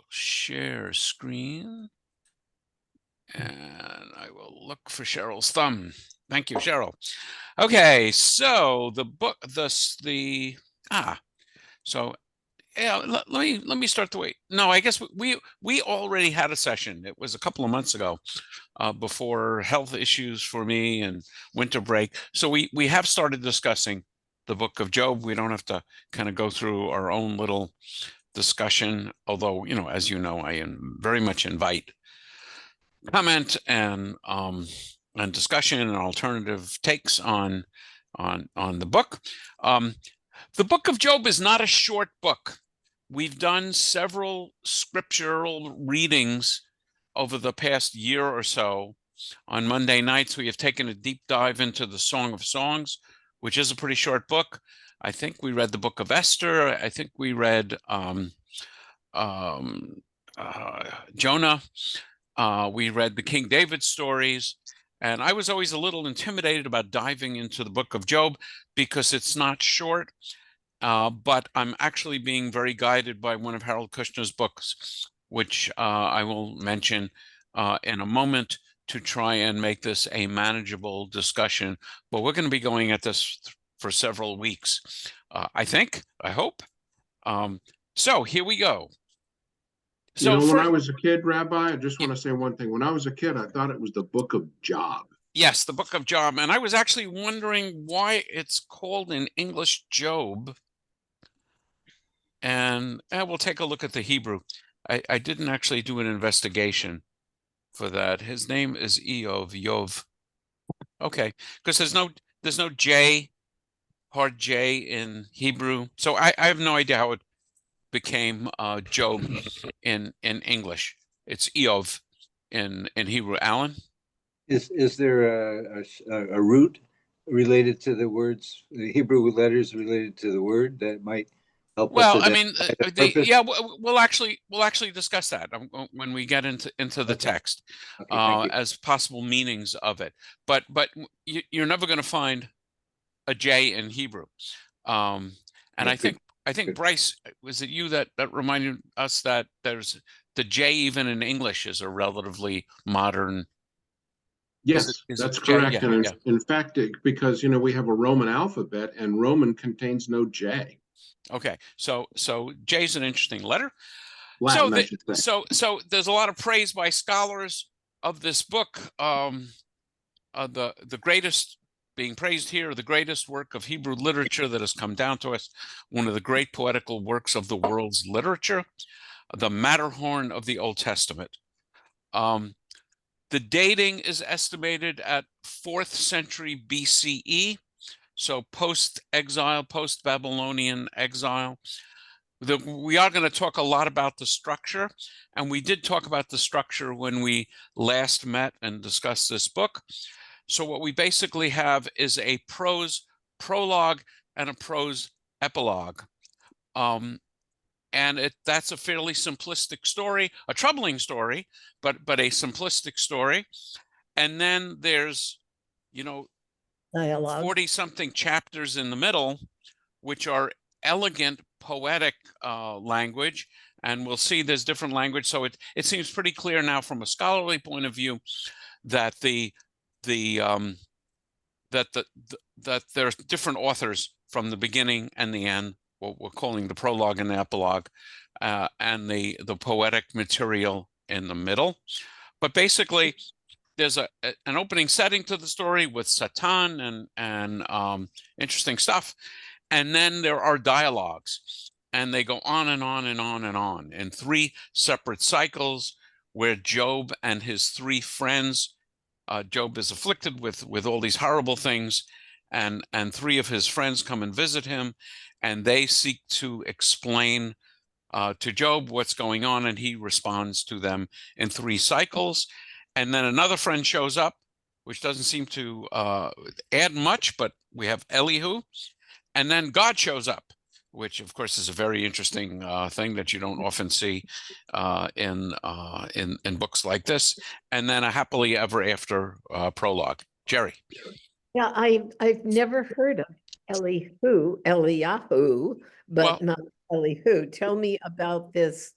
share screen. And I will look for Cheryl's thumb. Thank you, Cheryl. Okay, so the book, so yeah, let me start the way. No, I guess we already had a session. It was a couple of months ago, before health issues for me and winter break. So we have started discussing the book of Job. We don't have to kind of go through our own little discussion, although, as you know, I very much invite comment and discussion and alternative takes on the book. The book of Job is not a short book. We've done several scriptural readings over the past year or so. On Monday nights, we have taken a deep dive into the Song of Songs, which is a pretty short book. I think we read the book of Esther. I think we read Jonah. We read the King David stories. And I was always a little intimidated about diving into the book of Job because it's not short. But I'm actually being very guided by one of Harold Kushner's books, which I will mention in a moment, to try and make this a manageable discussion. But we're going to be going at this for several weeks, I hope. So here we go. So when I was a kid, Rabbi, I just want to say one thing. When I was a kid, I thought it was the book of Job. Yes, the book of Job. And I was actually wondering why it's called in English Job. And we'll take a look at the Hebrew. I didn't actually do an investigation for that. His name is Yov. Okay, because there's no J, hard J in Hebrew. So I have no idea how it became Job in English. It's Eov in Hebrew. Alan? Is there a root related to the words, the Hebrew letters related to the word that might help? Well, I mean, we'll actually discuss that when we get into the text, as possible meanings of it. But you're never going to find a J in Hebrew. And I think Bryce, was it you that reminded us that there's the J even in English is a relatively modern. Yes, that's correct. And in fact, because we have a Roman alphabet and Roman contains no J. Okay, so J is an interesting letter. Latin, so there's a lot of praise by scholars of this book. The greatest being praised here, the greatest work of Hebrew literature that has come down to us, one of the great poetical works of the world's literature, the Matterhorn of the Old Testament. The dating is estimated at 4th century BCE. So post-exile, post-Babylonian exile. We are going to talk a lot about the structure, and we did talk about the structure when we last met and discussed this book. So what we basically have is a prose prologue and a prose epilogue. And that's a fairly simplistic story, a troubling story, but a simplistic story. And then there's, dialogue, 40-something chapters in the middle, which are elegant, poetic language. And we'll see there's different language. So it seems pretty clear now from a scholarly point of view that that there's different authors from the beginning and the end, what we're calling the prologue and the epilogue, and the poetic material in the middle. But basically, there's an opening setting to the story with Satan and interesting stuff. And then there are dialogues, and they go on and on and on and on in 3 separate cycles where Job and his 3 friends, Job is afflicted with all these horrible things, and 3 of his friends come and visit him, and they seek to explain to Job what's going on, and he responds to them in 3 cycles. And then another friend shows up, which doesn't seem to add much, but we have Elihu. And then God shows up, which of course is a very interesting thing that you don't often see in books like this. And then a happily ever after prologue. Jerry. Yeah, I've never heard of Eliyahu, but not Elihu. Tell me about this.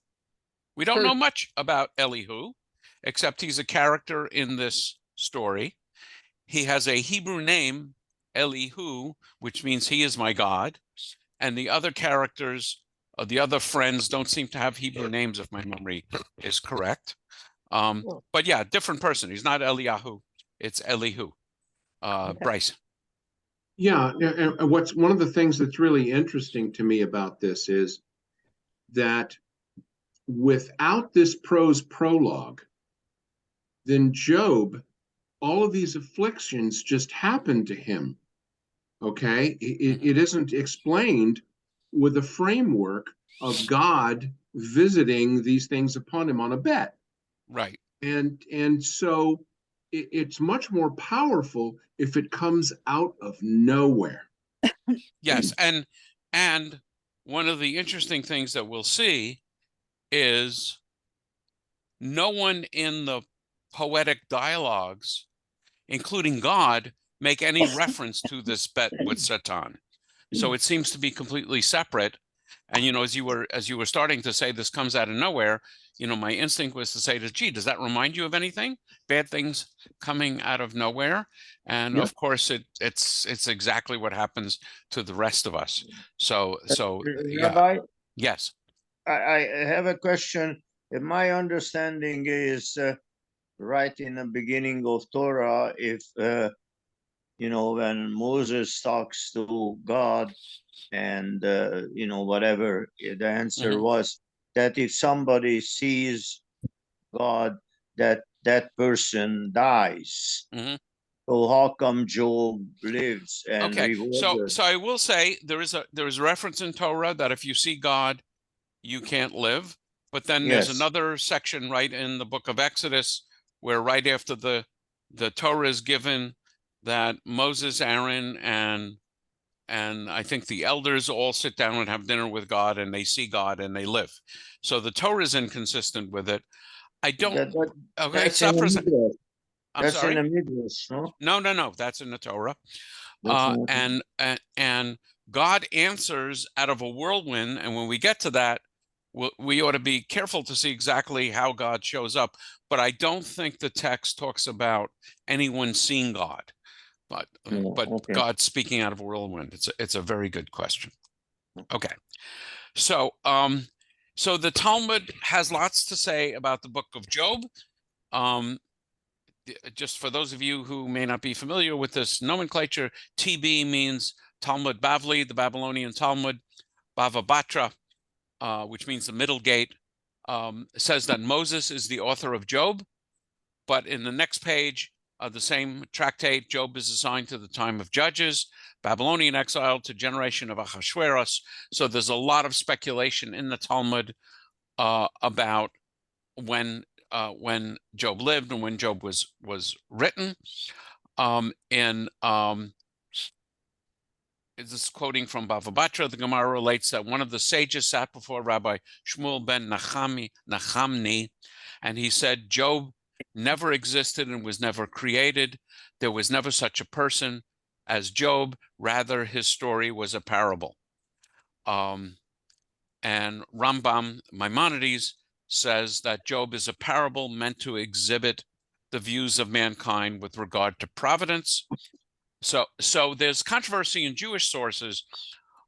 We don't know much about Elihu, except he's a character in this story. He has a Hebrew name, Elihu, which means he is my God. And the other characters, the other friends don't seem to have Hebrew names, if my memory is correct. But yeah, different person. He's not Eliyahu, it's Elihu. Bryce. Yeah, and what's one of the things that's really interesting to me about this is that without this prose prologue, then Job, all of these afflictions just happened to him. Okay, it isn't explained with a framework of God visiting these things upon him on a bet. Right. And so it's much more powerful if it comes out of nowhere. Yes, and one of the interesting things that we'll see is no one in the poetic dialogues, including God, make any reference to this bet with Satan. So it seems to be completely separate. And, you know, as you were starting to say, this comes out of nowhere, you know, my instinct was to say, gee, does that remind you of anything? Bad things coming out of nowhere? And of course, it's exactly what happens to the rest of us. So yeah. Rabbi, Yes. I have a question. My understanding is right in the beginning of Torah, if you know, when Moses talks to God, and you know, whatever the answer was, that if somebody sees God, that person dies. So how come Job lives? And okay, so I will say there is a reference in Torah that if you see God, you can't live. But then there's another section right in the book of Exodus where right after the Torah is given, that Moses, Aaron, and I think the elders all sit down and have dinner with God, and they see God and they live. So the Torah is inconsistent with it. I don't. Okay, stop for a second. I'm sorry. That's in the Midrash, no? No. That's in the Torah. And God answers out of a whirlwind, and when we get to that, we ought to be careful to see exactly how God shows up. But I don't think the text talks about anyone seeing God. But God speaking out of a whirlwind. It's a very good question. Okay, so so the Talmud has lots to say about the book of Job. Just for those of you who may not be familiar with this nomenclature, TB means Talmud Bavli, the Babylonian Talmud. Bava Batra, which means the middle gate, says that Moses is the author of Job, but in the next page, the same tractate, Job is assigned to the time of Judges, Babylonian exile to generation of Ahasuerus. So there's a lot of speculation in the Talmud about when Job lived and when Job was written. This is quoting from Bava Batra. The Gemara relates that one of the sages sat before Rabbi Shmuel ben Nachamni, and he said, Job never existed and was never created. There was never such a person as Job. Rather, his story was a parable. And Rambam Maimonides says that Job is a parable meant to exhibit the views of mankind with regard to providence. So there's controversy in Jewish sources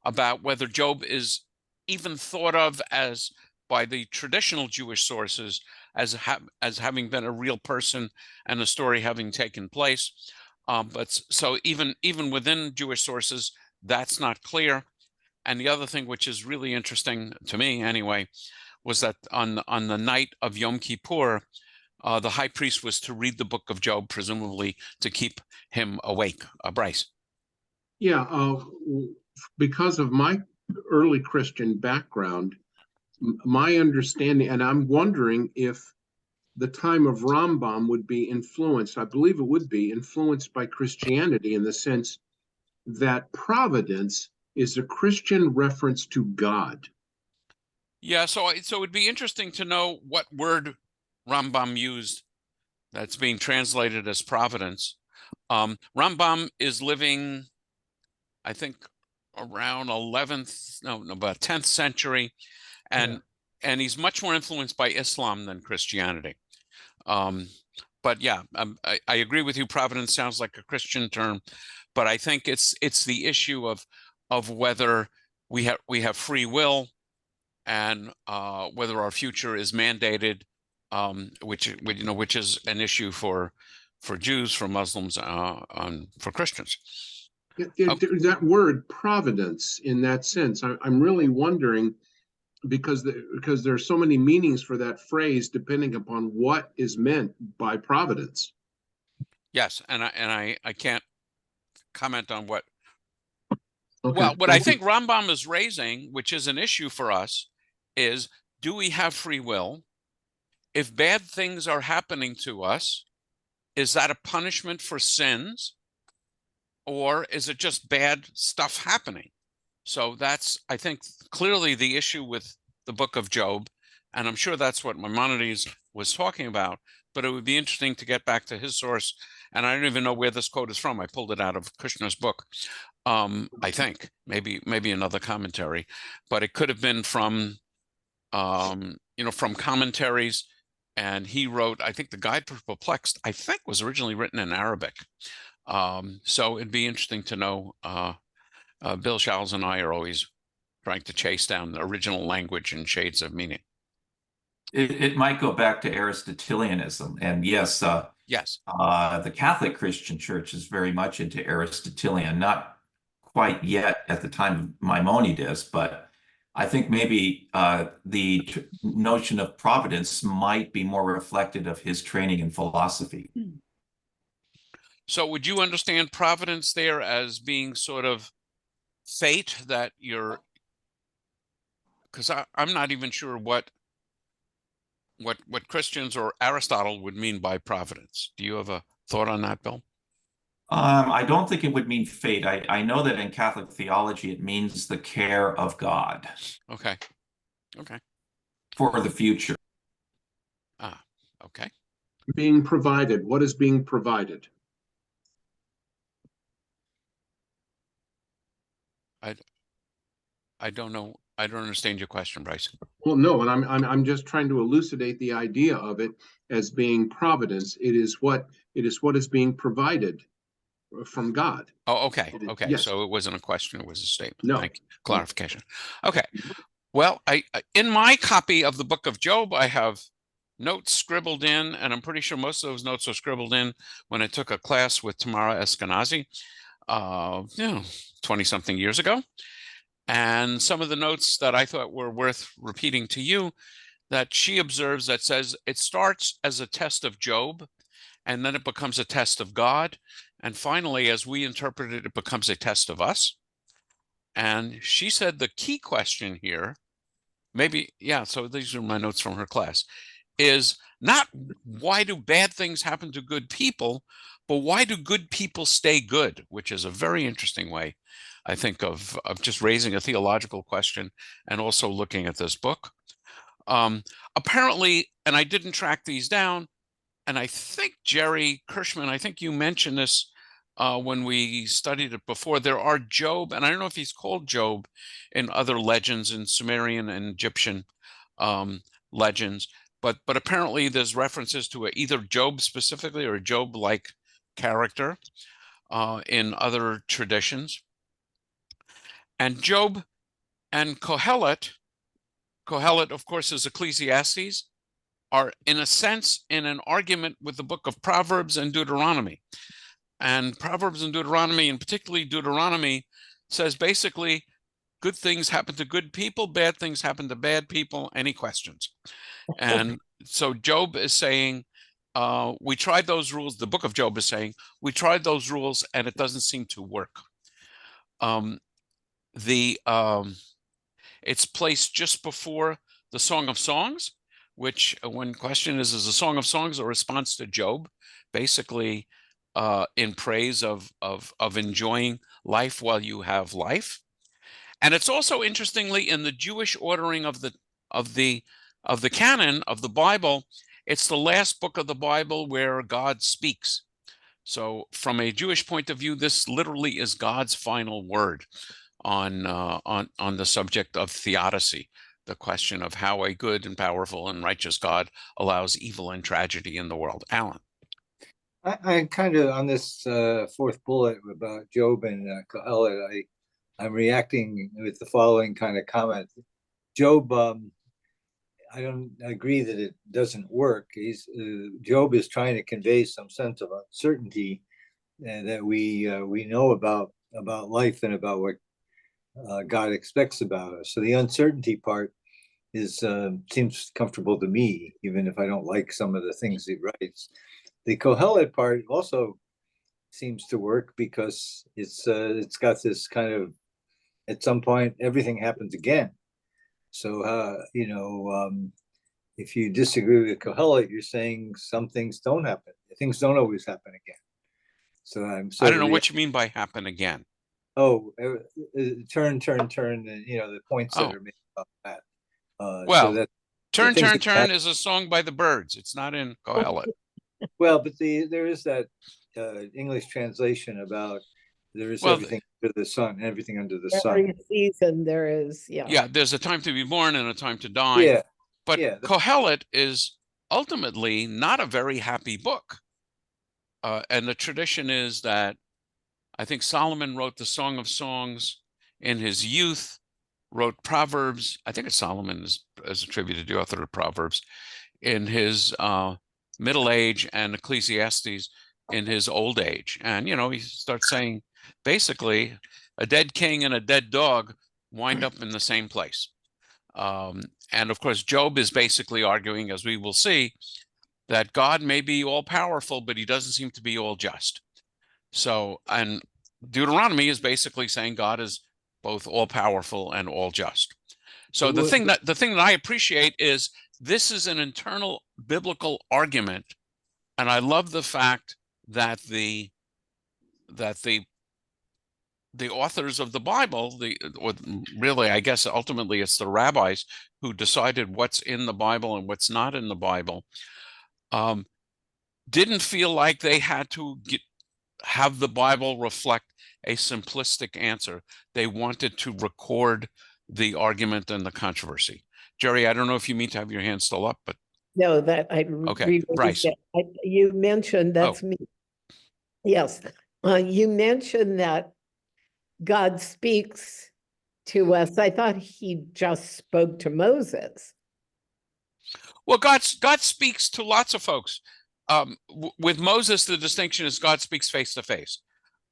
about whether Job is even thought of as, by the traditional Jewish sources, as having been a real person and a story having taken place. But so even within Jewish sources, that's not clear. And the other thing, which is really interesting to me anyway, was that on the night of Yom Kippur, the high priest was to read the book of Job, presumably to keep him awake. Bryce. Yeah, because of my early Christian background, my understanding, and I'm wondering if the time of Rambam would be influenced, I believe it would be influenced by Christianity in the sense that providence is a Christian reference to God. Yeah, so it'd be interesting to know what word Rambam used that's being translated as providence. Rambam is living, I think, around about 10th century, and and he's much more influenced by Islam than Christianity. But yeah, I agree with you. Providence sounds like a Christian term, but I think it's the issue of whether we have free will, and whether our future is mandated, which is an issue for Jews, for Muslims, for Christians. That word providence, in that sense, I'm really wondering, because there are so many meanings for that phrase depending upon what is meant by providence. Yes, and I can't comment on what. Okay, Well, what I thank you. think Rambam is raising, which is an issue for us, is, do we have free will? If bad things are happening to us, is that a punishment for sins? Or is it just bad stuff happening? So that's, I think, clearly the issue with the book of Job. And I'm sure that's what Maimonides was talking about. But it would be interesting to get back to his source. And I don't even know where this quote is from. I pulled it out of Kushner's book. I think maybe another commentary, but it could have been from from commentaries. And he wrote, I think the Guide for Perplexed, I think, was originally written in Arabic. So it'd be interesting to know. Bill Schals and I are always trying to chase down the original language and shades of meaning. It might go back to Aristotelianism, and yes, Yes, the Catholic Christian Church is very much into Aristotelian, not quite yet at the time of Maimonides, but I think maybe the notion of providence might be more reflective of his training in philosophy. So would you understand providence there as being sort of fate, that you're, because I'm not even sure what Christians or Aristotle would mean by providence. Do you have a thought on that, Bill? I don't think it would mean fate. I know that in Catholic theology, it means the care of God. Okay. For the future. Okay. Being provided. What is being provided? I don't know. I don't understand your question, Bryce. Well, no, and I'm just trying to elucidate the idea of it as being providence. It is what is being provided from God. Oh, okay. Okay. Yes. So it wasn't a question, it was a statement. No. Thank you. Clarification. Okay. Well, I in my copy of the book of Job, I have notes scribbled in, and I'm pretty sure most of those notes are scribbled in when I took a class with Tamara Eskenazi, 20-something years ago. And some of the notes that I thought were worth repeating to you, that she observes, that says it starts as a test of Job, and then it becomes a test of God. And finally, as we interpret it, it becomes a test of us. And she said the key question here, so these are my notes from her class, is not why do bad things happen to good people, but why do good people stay good, which is a very interesting way, I think, of just raising a theological question and also looking at this book. Apparently, and I didn't track these down, and I think Jerry Kirschman, I think you mentioned this when we studied it before, there are Job, and I don't know if he's called Job in other legends, in Sumerian and Egyptian legends, but apparently there's references to either Job specifically or a Job-like character in other traditions. And Job and Kohelet, of course, is Ecclesiastes, are in a sense in an argument with the book of Proverbs and Deuteronomy. And Proverbs and Deuteronomy, and particularly Deuteronomy, says basically good things happen to good people, bad things happen to bad people. Any questions? And so Job is saying, we tried those rules. The book of Job is saying, we tried those rules and it doesn't seem to work. It's placed just before the Song of Songs, which, when question is the Song of Songs a response to Job, basically in praise of enjoying life while you have life. And it's also, interestingly, in the Jewish ordering of the canon of the Bible, it's the last book of the Bible where God speaks. So from a Jewish point of view, this literally is God's final word on the subject of theodicy, the question of how a good and powerful and righteous God allows evil and tragedy in the world. Alan. I kind of on this fourth bullet about Job and Kohelet, I'm reacting with the following kind of comment. Job, I don't agree that it doesn't work. Job is trying to convey some sense of uncertainty that we know about life and about what God expects about us. So the uncertainty part is seems comfortable to me, even if I don't like some of the things he writes. The Kohelet part also seems to work because it's got this kind of, at some point everything happens again. So if you disagree with Kohelet, you're saying some things don't happen. Things don't always happen again. So I don't know what you mean by happen again. Turn, and the points that are made about that. Well, so that Turn, Turn, Turn is a song by the Byrds. It's not in Kohelet. Well, but there is that English translation about there is everything under the sun, everything under the sun. Every season there is, Yeah, there's a time to be born and a time to die. Yeah. But Kohelet is ultimately not a very happy book. And the tradition is that I think Solomon wrote the Song of Songs in his youth, wrote Proverbs. I think it's Solomon is attributed to the author of Proverbs in his middle age, and Ecclesiastes in his old age. And, he starts saying, basically, a dead king and a dead dog wind up in the same place. And of course, Job is basically arguing, as we will see, that God may be all powerful, but he doesn't seem to be all just. So, and Deuteronomy is basically saying God is both all powerful and all just. So the thing that I appreciate is this is an internal biblical argument, and I love the fact that the authors of the Bible, really, I guess ultimately it's the rabbis who decided what's in the Bible and what's not in the Bible, didn't feel like they had to have the Bible reflect a simplistic answer. They wanted to record the argument and the controversy. Jerry, I don't know if you mean to have your hand still up, but no, that I okay. Bryce, you mentioned that's me. Yes, you mentioned that God speaks to us. I thought he just spoke to Moses. Well, God speaks to lots of folks. With Moses, the distinction is God speaks face to face,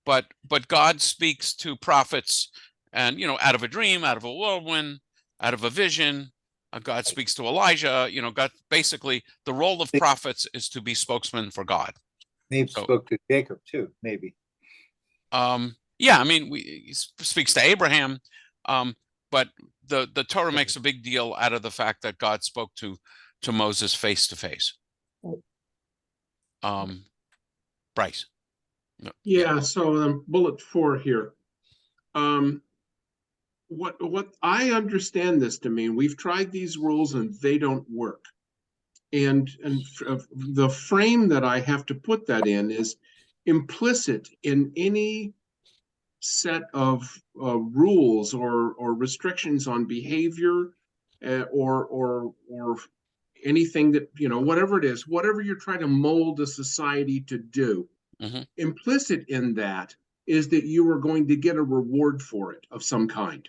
but God speaks to prophets, and out of a dream, out of a whirlwind, out of a vision. God speaks to Elijah. God, basically the role of prophets is to be spokesman for God. Maybe spoke to Jacob too, maybe. Yeah, I mean, he speaks to Abraham, but the Torah makes a big deal out of the fact that God spoke to Moses face to face. Bryce. Yeah, so bullet 4 here. What I understand this to mean, we've tried these rules and they don't work. And the frame that I have to put that in is implicit in any set of rules or restrictions on behavior or anything that, whatever it is, whatever you're trying to mold a society to do, implicit in that is that you are going to get a reward for it of some kind,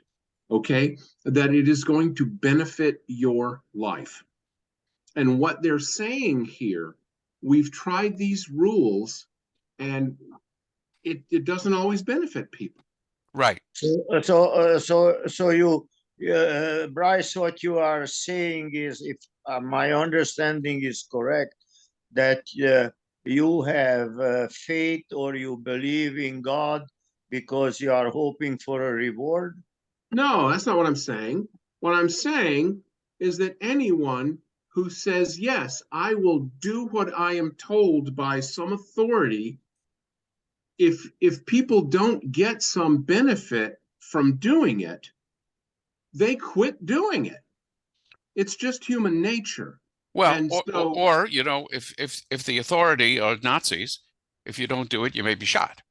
okay? That it is going to benefit your life. And what they're saying here, we've tried these rules and it doesn't always benefit people. Right. So you, Bryce, what you are saying is, if my understanding is correct, that you have faith or you believe in God because you are hoping for a reward? No, that's not what I'm saying. What I'm saying is that anyone who says, yes, I will do what I am told by some authority, if people don't get some benefit from doing it, they quit doing it. It's just human nature. Well, and or if the authority are Nazis, if you don't do it, you may be shot.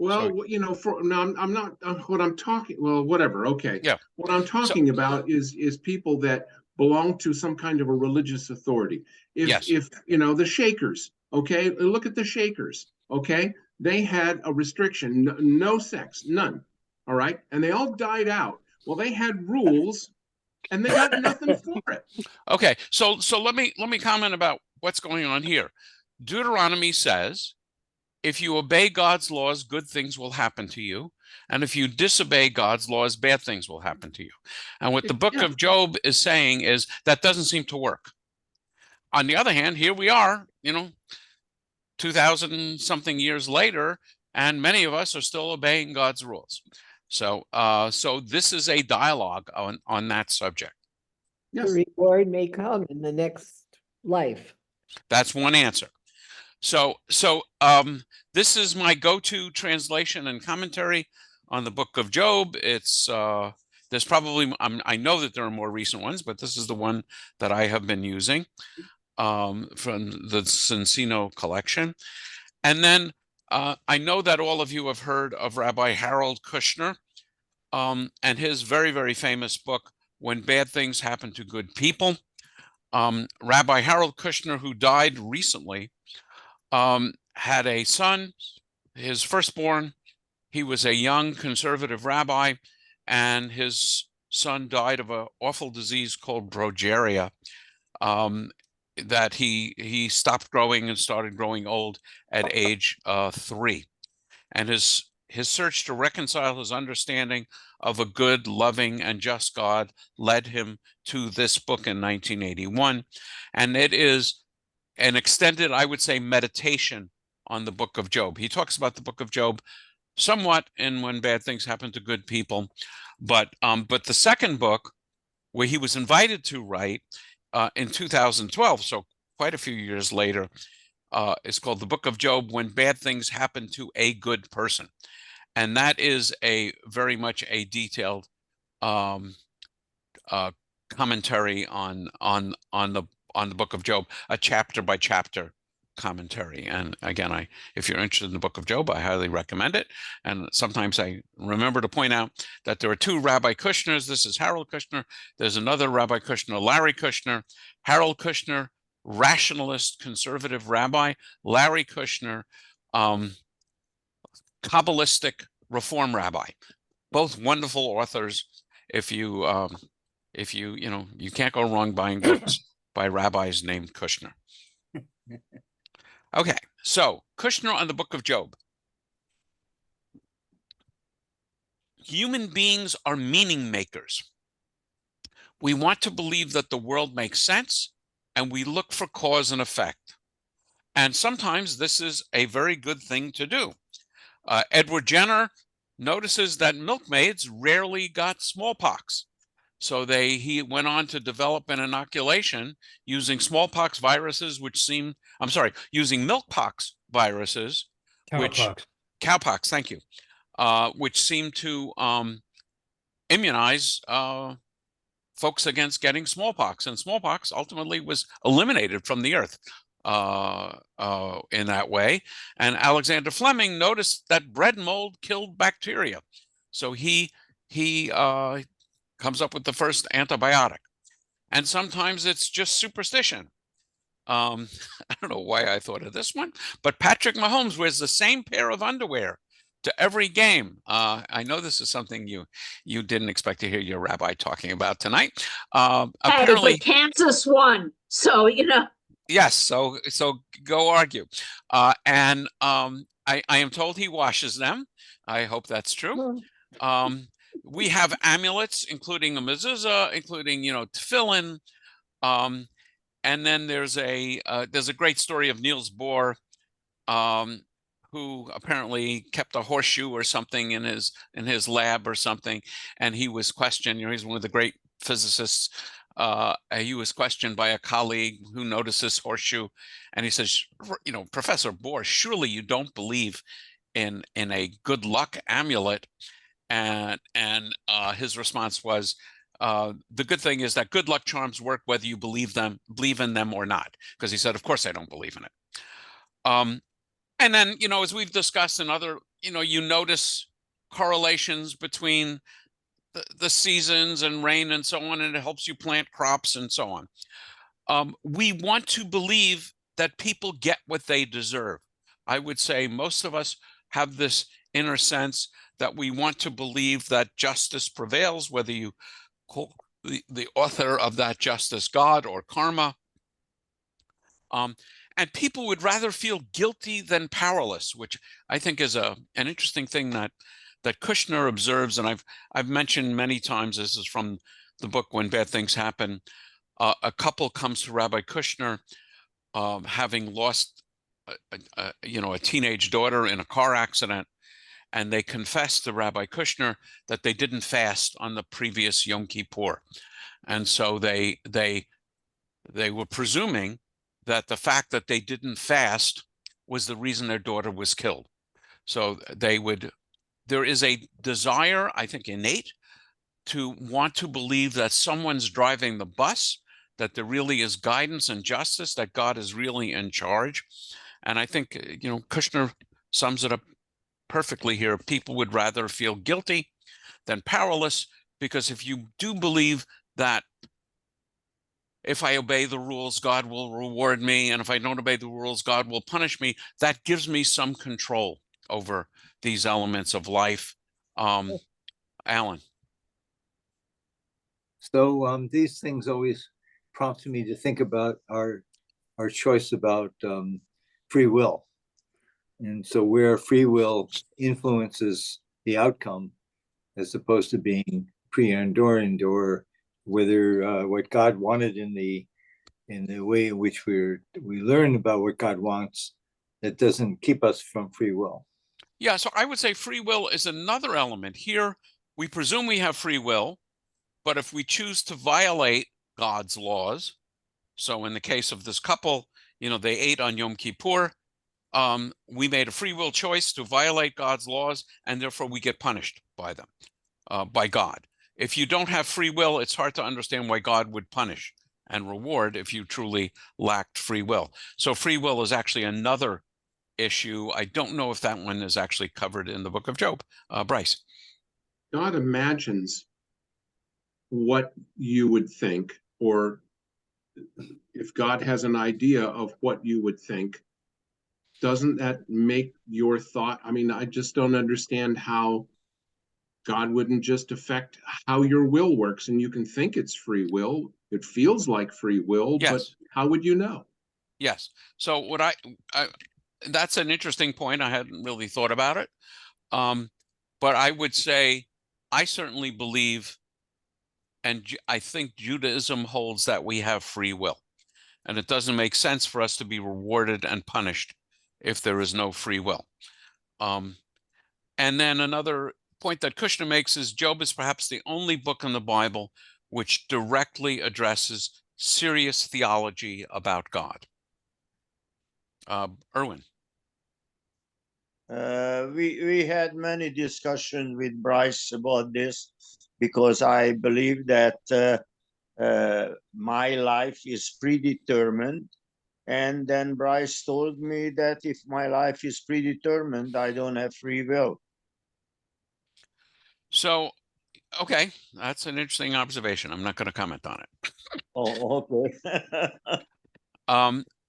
Well, you know, for no, I'm not what I'm talking. Well, whatever. Okay. Yeah. What I'm So talking about is people that belong to some kind of a religious authority. yes. If you know the Shakers, okay, look at the Shakers. Okay, they had a restriction, no sex, none. All right, and they all died out. Well, they had rules, and they got nothing for it. Okay. So let me comment about what's going on here. Deuteronomy says, if you obey God's laws, good things will happen to you. And if you disobey God's laws, bad things will happen to you. And what the book Yeah. of Job is saying is that doesn't seem to work. On the other hand, here we are, 2000 something years later, and many of us are still obeying God's rules. So this is a dialogue on that subject. The Yes. reward may come in the next life. That's one answer. So this is my go-to translation and commentary on the book of Job. It's there's probably I know that there are more recent ones, but this is the one that I have been using from the Cincino collection. And then I know that all of you have heard of Rabbi Harold Kushner and his very, very famous book, When Bad Things Happen to Good People. Rabbi Harold Kushner, who died recently, had a son, his firstborn. He was a young conservative rabbi, and his son died of an awful disease called progeria, that he stopped growing and started growing old at age 3. And his search to reconcile his understanding of a good, loving, and just God led him to this book in 1981. And it is an extended, I would say, meditation on the book of Job. He talks about the book of Job somewhat in When Bad Things Happen to Good People, but the second book, where he was invited to write in 2012, so quite a few years later, is called The Book of Job, When Bad Things Happen to a Good Person. And that is a very much a detailed commentary on the book of Job, a chapter by chapter commentary. And again, if you're interested in the book of Job, I highly recommend it. And sometimes I remember to point out that there are 2 Rabbi Kushners. This is Harold Kushner. There's another Rabbi Kushner, Larry Kushner. Harold Kushner, rationalist conservative rabbi. Larry Kushner, Kabbalistic reform rabbi. Both wonderful authors. If you you can't go wrong buying books by rabbis named Kushner. Okay, so Kushner on the book of Job. Human beings are meaning makers. We want to believe that the world makes sense, and we look for cause and effect. And sometimes this is a very good thing to do. Edward Jenner notices that milkmaids rarely got smallpox. So he went on to develop an inoculation using smallpox viruses, using milkpox viruses, cowpox, thank you, which seem to immunize folks against getting smallpox. And smallpox ultimately was eliminated from the earth in that way. And Alexander Fleming noticed that bread mold killed bacteria. So he comes up with the first antibiotic. And sometimes it's just superstition. I don't know why I thought of this one, but Patrick Mahomes wears the same pair of underwear to every game. I know this is something you didn't expect to hear your rabbi talking about tonight. Apparently, but Kansas won, so Yes, so go argue. And I am told he washes them. I hope that's true. We have amulets, including a mezuzah, including tefillin, and then there's a great story of Niels Bohr, who apparently kept a horseshoe or something in his lab or something, and he was questioned. He's one of the great physicists. He was questioned by a colleague who noticed this horseshoe, and he says, Professor Bohr, surely you don't believe in a good luck amulet. And his response was, the good thing is that good luck charms work whether you believe in them or not. Because he said, of course I don't believe in it. And then, as we've discussed in other you notice correlations between the seasons and rain and so on, and it helps you plant crops and so on. We want to believe that people get what they deserve. I would say most of us have this inner sense that we want to believe that justice prevails, whether you call the author of that justice God or karma. And people would rather feel guilty than powerless, which I think is an interesting thing that Kushner observes, and I've mentioned many times. This is from the book When Bad Things Happen. A couple comes to Rabbi Kushner, having lost a teenage daughter in a car accident, and they confess to Rabbi Kushner that they didn't fast on the previous Yom Kippur, and so they were presuming that the fact that they didn't fast was the reason their daughter was killed. So there is a desire, I think innate, to want to believe that someone's driving the bus, that there really is guidance and justice, that God is really in charge. And I think, Kushner sums it up perfectly here. People would rather feel guilty than powerless, because if you do believe that if I obey the rules, God will reward me, and if I don't obey the rules, God will punish me, that gives me some control over these elements of life. Alan. So these things always prompt me to think about our choice about free will. And so where free will influences the outcome, as opposed to being preordained, or whether what God wanted in the way in which we learn about what God wants, that doesn't keep us from free will. Yeah, so I would say free will is another element. Here, we presume we have free will, but if we choose to violate God's laws, so in the case of this couple, they ate on Yom Kippur, we made a free will choice to violate God's laws, and therefore we get punished by them, by God. If you don't have free will, it's hard to understand why God would punish and reward if you truly lacked free will. So free will is actually another issue. I don't know if that one is actually covered in the book of Job. Bryce. God imagines what you would think, or if God has an idea of what you would think, doesn't that make your thought? I mean, I just don't understand how God wouldn't just affect how your will works, and you can think it's free will. It feels like free will, Yes. But how would you know? Yes. So what that's an interesting point. I hadn't really thought about it. But I would say I certainly believe, and I think Judaism holds, that we have free will. And it doesn't make sense for us to be rewarded and punished if there is no free will. And then another point that Kushner makes is Job is perhaps the only book in the Bible which directly addresses serious theology about God. Erwin. We had many discussions with Bryce about this, because I believe that my life is predetermined. And then Bryce told me that if my life is predetermined, I don't have free will. So, okay, that's an interesting observation. I'm not going to comment on it. Oh, okay.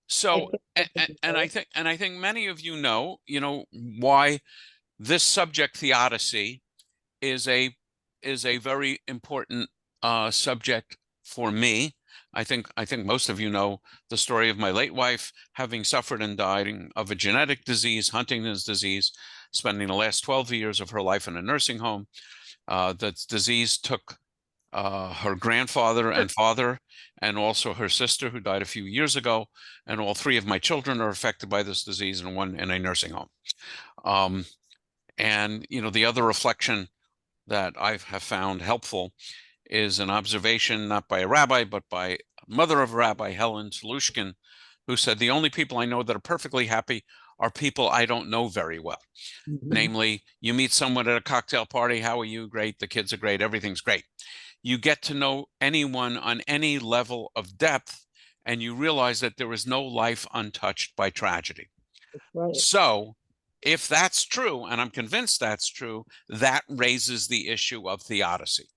So, and I think many of you know why this subject, theodicy, is a very important subject for me. I think most of you know the story of my late wife having suffered and dying of a genetic disease, Huntington's disease, spending the last 12 years of her life in a nursing home. The disease took her grandfather and father, and also her sister, who died a few years ago, and all three of my children are affected by this disease, and one in a nursing home. And the other reflection that I have found helpful is an observation not by a rabbi, but by mother of Rabbi Helen Solushkin, who said, the only people I know that are perfectly happy are people I don't know very well. Namely, you meet someone at a cocktail party, how are you? Great, the kids are great, everything's great. You get to know anyone on any level of depth, and you realize that there is no life untouched by tragedy. Right. So if that's true, and I'm convinced that's true, that raises the issue of theodicy.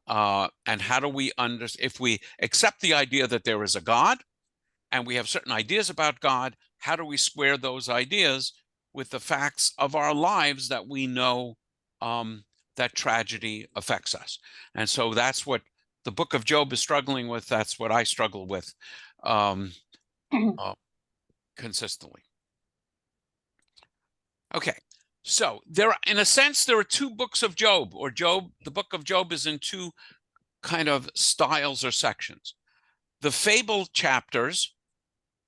And how do we understand, if we accept the idea that there is a God and we have certain ideas about God, how do we square those ideas with the facts of our lives that we know that tragedy affects us? And so that's what the book of Job is struggling with. That's what I struggle with consistently. Okay, so in a sense, there are two books of Job, or the book of Job is in two kind of styles or sections. The fable chapters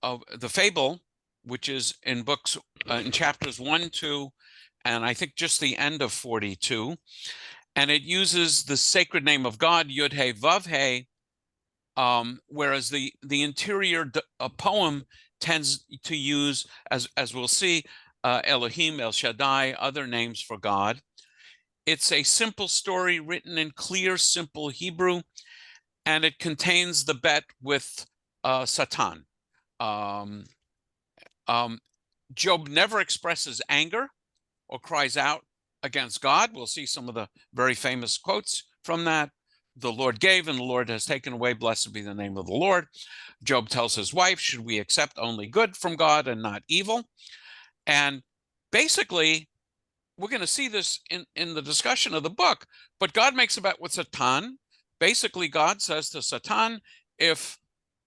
of the fable, which is in books in chapters 1, 2, and I think just the end of 42, and it uses the sacred name of God, Yud He Vav He, whereas the interior poem tends to use, as we'll see, Elohim, El Shaddai, other names for God. It's a simple story written in clear, simple Hebrew, and it contains the bet with Satan. Job never expresses anger or cries out against God. We'll see some of the very famous quotes from that. The Lord gave and the Lord has taken away. Blessed be the name of the Lord. Job tells his wife, should we accept only good from God and not evil? And basically, we're going to see this in the discussion of the book, but God makes a bet with Satan. Basically, God says to Satan, if,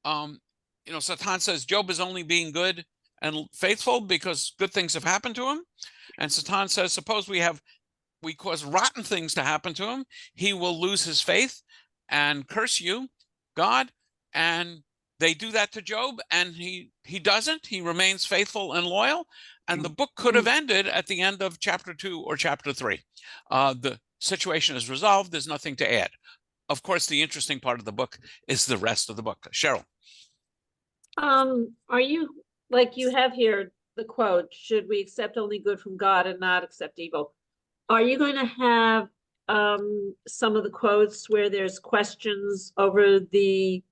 Satan says Job is only being good and faithful because good things have happened to him. And Satan says, suppose we cause rotten things to happen to him, he will lose his faith and curse you, God. And they do that to Job, and he doesn't. He remains faithful and loyal. And the book could have ended at the end of chapter 2 or chapter 3. The situation is resolved. There's nothing to add. Of course, the interesting part of the book is the rest of the book. Cheryl. Are you, like you have here, the quote, should we accept only good from God and not accept evil? Are you going to have some of the quotes where there's questions over the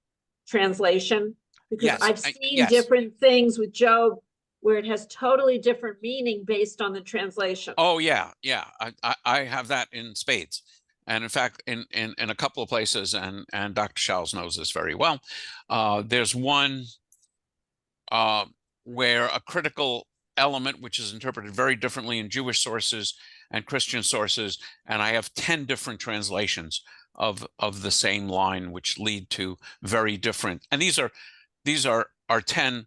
translation? Because Yes, I've seen yes. different things with Job where it has totally different meaning based on the translation. Oh, yeah. I have that in spades. And in fact, in a couple of places, and Dr. Schals knows this very well, there's one where a critical element, which is interpreted very differently in Jewish sources and Christian sources, and I have 10 different translations of the same line, which lead to very different, and these are 10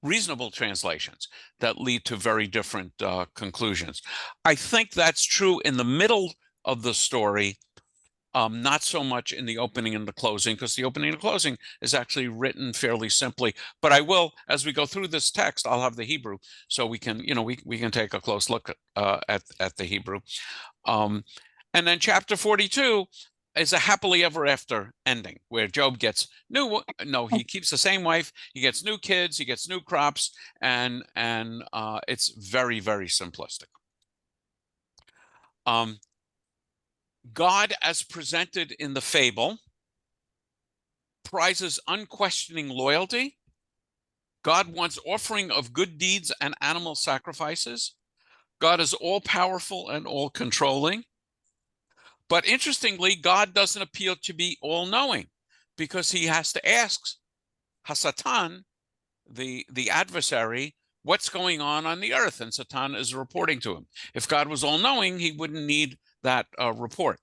reasonable translations that lead to very different conclusions. I think that's true in the middle of the story, not so much in the opening and the closing, because the opening and closing is actually written fairly simply. But I will, as we go through this text, I'll have the Hebrew, so we can, we can take a close look at the Hebrew. And then chapter 42 is a happily ever after ending, where Job gets he keeps the same wife, he gets new kids, he gets new crops, and it's very, very simplistic. God, as presented in the fable, prizes unquestioning loyalty. God wants offering of good deeds and animal sacrifices. God is all-powerful and all-controlling. But interestingly, God doesn't appeal to be all-knowing, because he has to ask Hasatan, the adversary, what's going on the earth, and Satan is reporting to him. If God was all-knowing, he wouldn't need that report.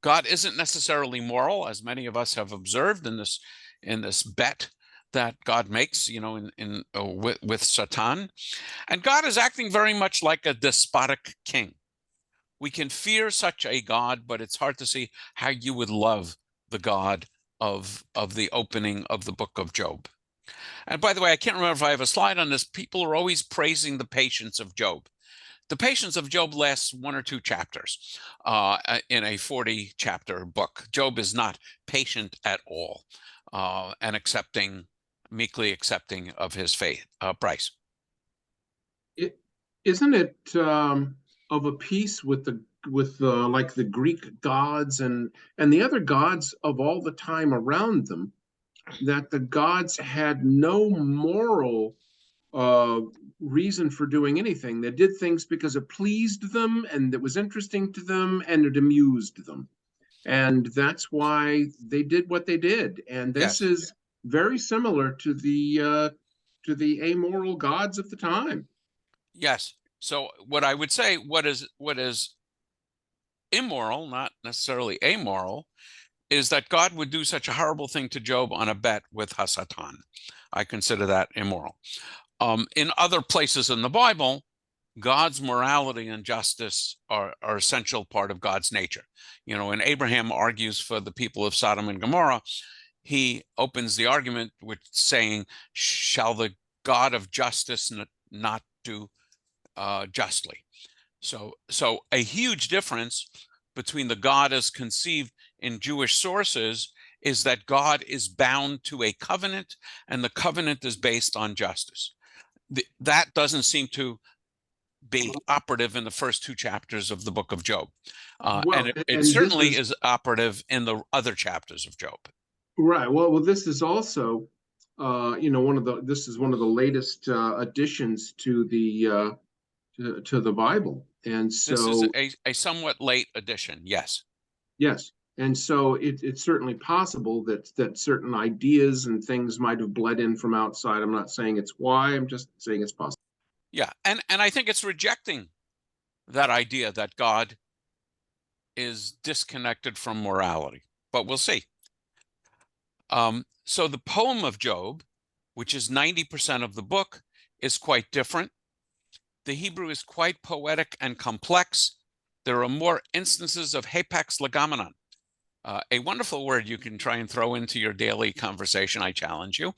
God isn't necessarily moral, as many of us have observed in this bet that God makes, with Satan. And God is acting very much like a despotic king. We can fear such a God, but it's hard to see how you would love the God of the opening of the book of Job. And by the way, I can't remember if I have a slide on this. People are always praising the patience of Job. The patience of Job lasts 1 or 2 chapters in a 40-chapter book. Job is not patient at all, and meekly accepting of his fate. Bryce. Isn't it of a piece with like the Greek gods and the other gods of all the time around them, that the gods had no moral reason for doing anything. They did things because it pleased them and it was interesting to them and it amused them. And that's why they did what they did. And this Yes. is very similar to the amoral gods of the time. Yes. So what I would say, what is immoral, not necessarily amoral, is that God would do such a horrible thing to Job on a bet with Hasatan. I consider that immoral. In other places in the Bible, God's morality and justice are essential part of God's nature. You know, when Abraham argues for the people of Sodom and Gomorrah, he opens the argument with saying, shall the God of justice not do justly? So a huge difference between the God as conceived in Jewish sources is that God is bound to a covenant, and the covenant is based on justice. That doesn't seem to be operative in the first 2 chapters of the book of Job. And it certainly is operative in the other chapters of Job. Right. Well, this is also, this is one of the latest additions to the Bible, and so this is a somewhat late addition. Yes. Yes, and so it's certainly possible that certain ideas and things might have bled in from outside. I'm not saying it's why. I'm just saying it's possible. Yeah, and I think it's rejecting that idea that God is disconnected from morality, but we'll see. So the poem of Job, which is 90% of the book, is quite different. The Hebrew is quite poetic and complex. There are more instances of hapax legomenon, a wonderful word you can try and throw into your daily conversation. I challenge you.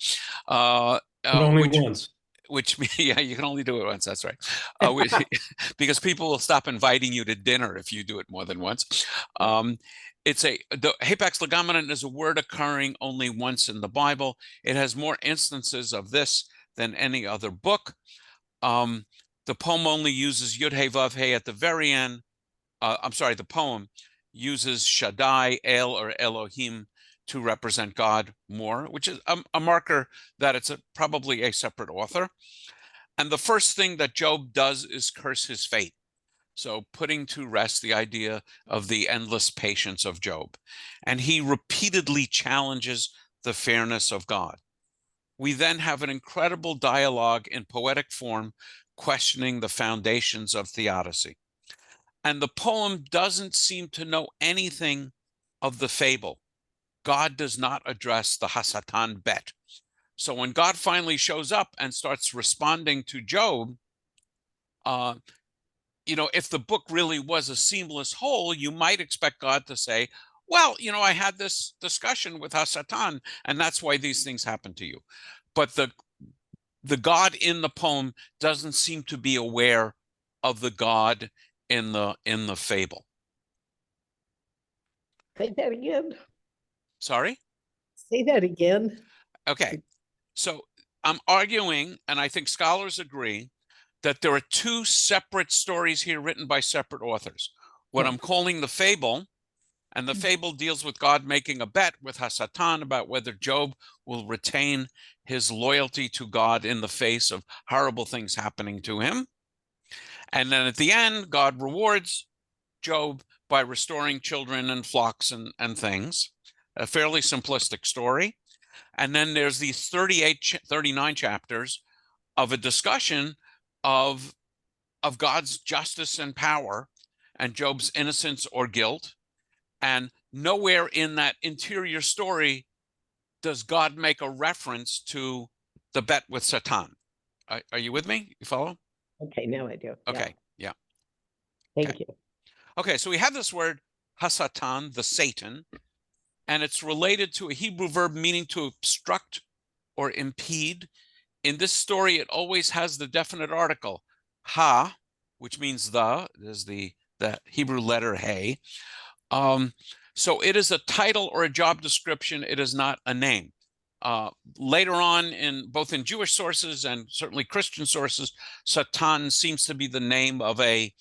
But only once. Which, yeah, you can only do it once. That's right. Because people will stop inviting you to dinner if you do it more than once. The hapax legomenon is a word occurring only once in the Bible. It has more instances of this than any other book. The poem only uses Yud He Vav He at the very end. The poem uses Shaddai, El, or Elohim to represent God more, which is a marker that it's probably a separate author. And the first thing that Job does is curse his fate. So putting to rest the idea of the endless patience of Job. And he repeatedly challenges the fairness of God. We then have an incredible dialogue in poetic form, questioning the foundations of theodicy. And the poem doesn't seem to know anything of the fable. God does not address the Hasatan bet. So when God finally shows up and starts responding to Job, if the book really was a seamless whole, you might expect God to say, well, I had this discussion with Hasatan, and that's why these things happen to you. But the God in the poem doesn't seem to be aware of the God in the fable. Say that again. Sorry? Say that again. Okay. So I'm arguing, and I think scholars agree, that there are 2 separate stories here written by separate authors. What I'm calling the fable, and the fable deals with God making a bet with Hasatan about whether Job will retain his loyalty to God in the face of horrible things happening to him. And then at the end, God rewards Job by restoring children and flocks and things. A fairly simplistic story. And then there's these 39 chapters of a discussion of God's justice and power and Job's innocence or guilt. And nowhere in that interior story does God make a reference to the bet with Satan. Are you with me? You follow? Okay, now I do. Okay, yeah. Thank you. Okay, so we have this word Hasatan, the Satan, and it's related to a Hebrew verb meaning to obstruct or impede. In this story, it always has the definite article, ha, which means is the Hebrew letter he. So it is a title or a job description. It is not a name. Later on, both in Jewish sources and certainly Christian sources, Satan seems to be the name of a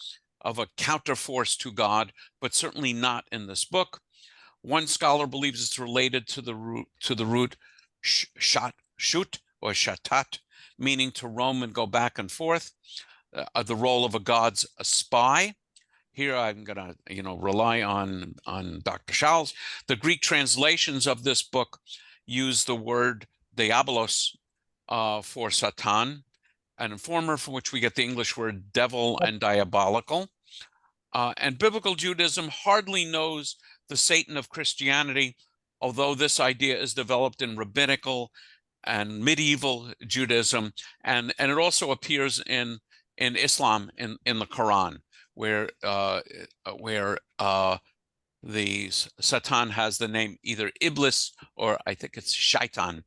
counterforce to God, but certainly not in this book. One scholar believes it's related to the root shut or shatat, meaning to roam and go back and forth. The role of a spy. Here I'm going to, rely on Dr. Charles. The Greek translations of this book use the word diabolos for Satan, an informer from which we get the English word devil and diabolical. And biblical Judaism hardly knows the Satan of Christianity, although this idea is developed in rabbinical and medieval Judaism, and it also appears in Islam in the Quran, where the Satan has the name either Iblis or I think it's Shaitan.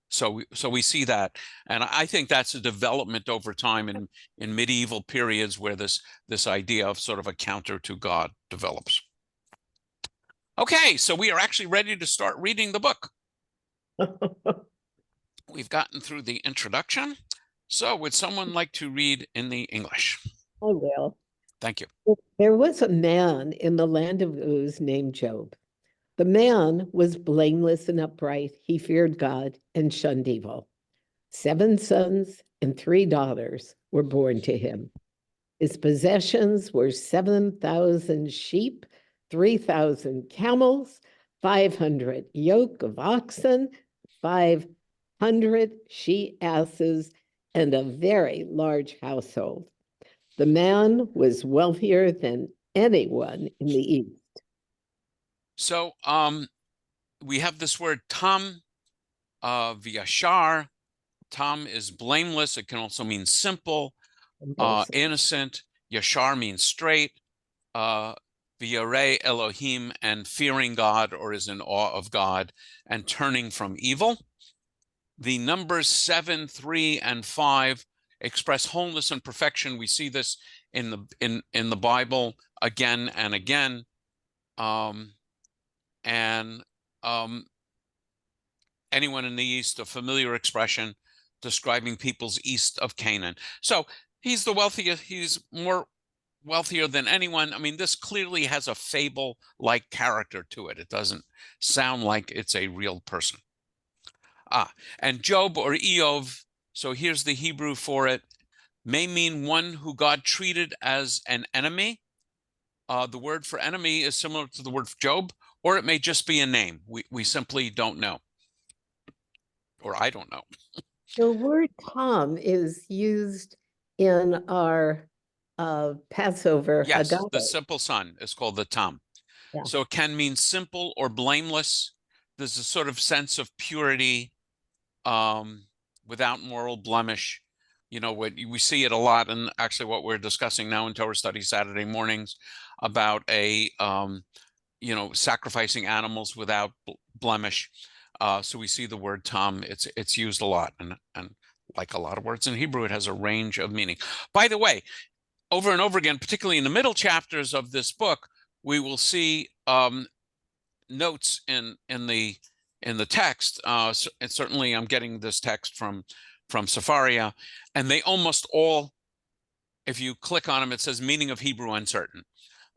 So we see that, and I think that's a development over time in medieval periods where this idea of sort of a counter to God develops. Okay, so we are actually ready to start reading the book. We've gotten through the introduction. So would someone like to read in the English? I will. Thank you. There was a man in the land of Uz named Job. The man was blameless and upright. He feared God and shunned evil. 7 sons and 3 daughters were born to him. His possessions were 7,000 sheep, 3,000 camels, 500 yoke of oxen, 500 she-asses, and a very large household. The man was wealthier than anyone in the East. So we have this word tam, v'yashar. Tam is blameless. It can also mean simple, innocent. Yashar means straight. V'yarei Elohim, and fearing God or is in awe of God and turning from evil. The numbers 7, 3, and 5 express wholeness and perfection. We see this in the Bible again and again. Anyone in the East, a familiar expression describing peoples east of Canaan. So he's the wealthiest, he's more wealthier than anyone. I mean, this clearly has a fable-like character to it. It doesn't sound like it's a real person. And Job or Eov, so here's the Hebrew for it, may mean one who God treated as an enemy. The word for enemy is similar to the word for Job, or it may just be a name. We simply don't know. Or I don't know. The word tam is used in our Passover. Yes, Haggadah. the simple son is called the tam. Yeah. So it can mean simple or blameless. There's a sort of sense of purity, without moral blemish. We see it a lot, and actually what we're discussing now in Torah Study Saturday mornings about sacrificing animals without blemish. So we see the word tam, it's used a lot, and like a lot of words in Hebrew, it has a range of meaning. By the way, over and over again, particularly in the middle chapters of this book, we will see notes in the text. And certainly I'm getting this text from Sefaria, and they almost all, if you click on them, it says meaning of Hebrew uncertain.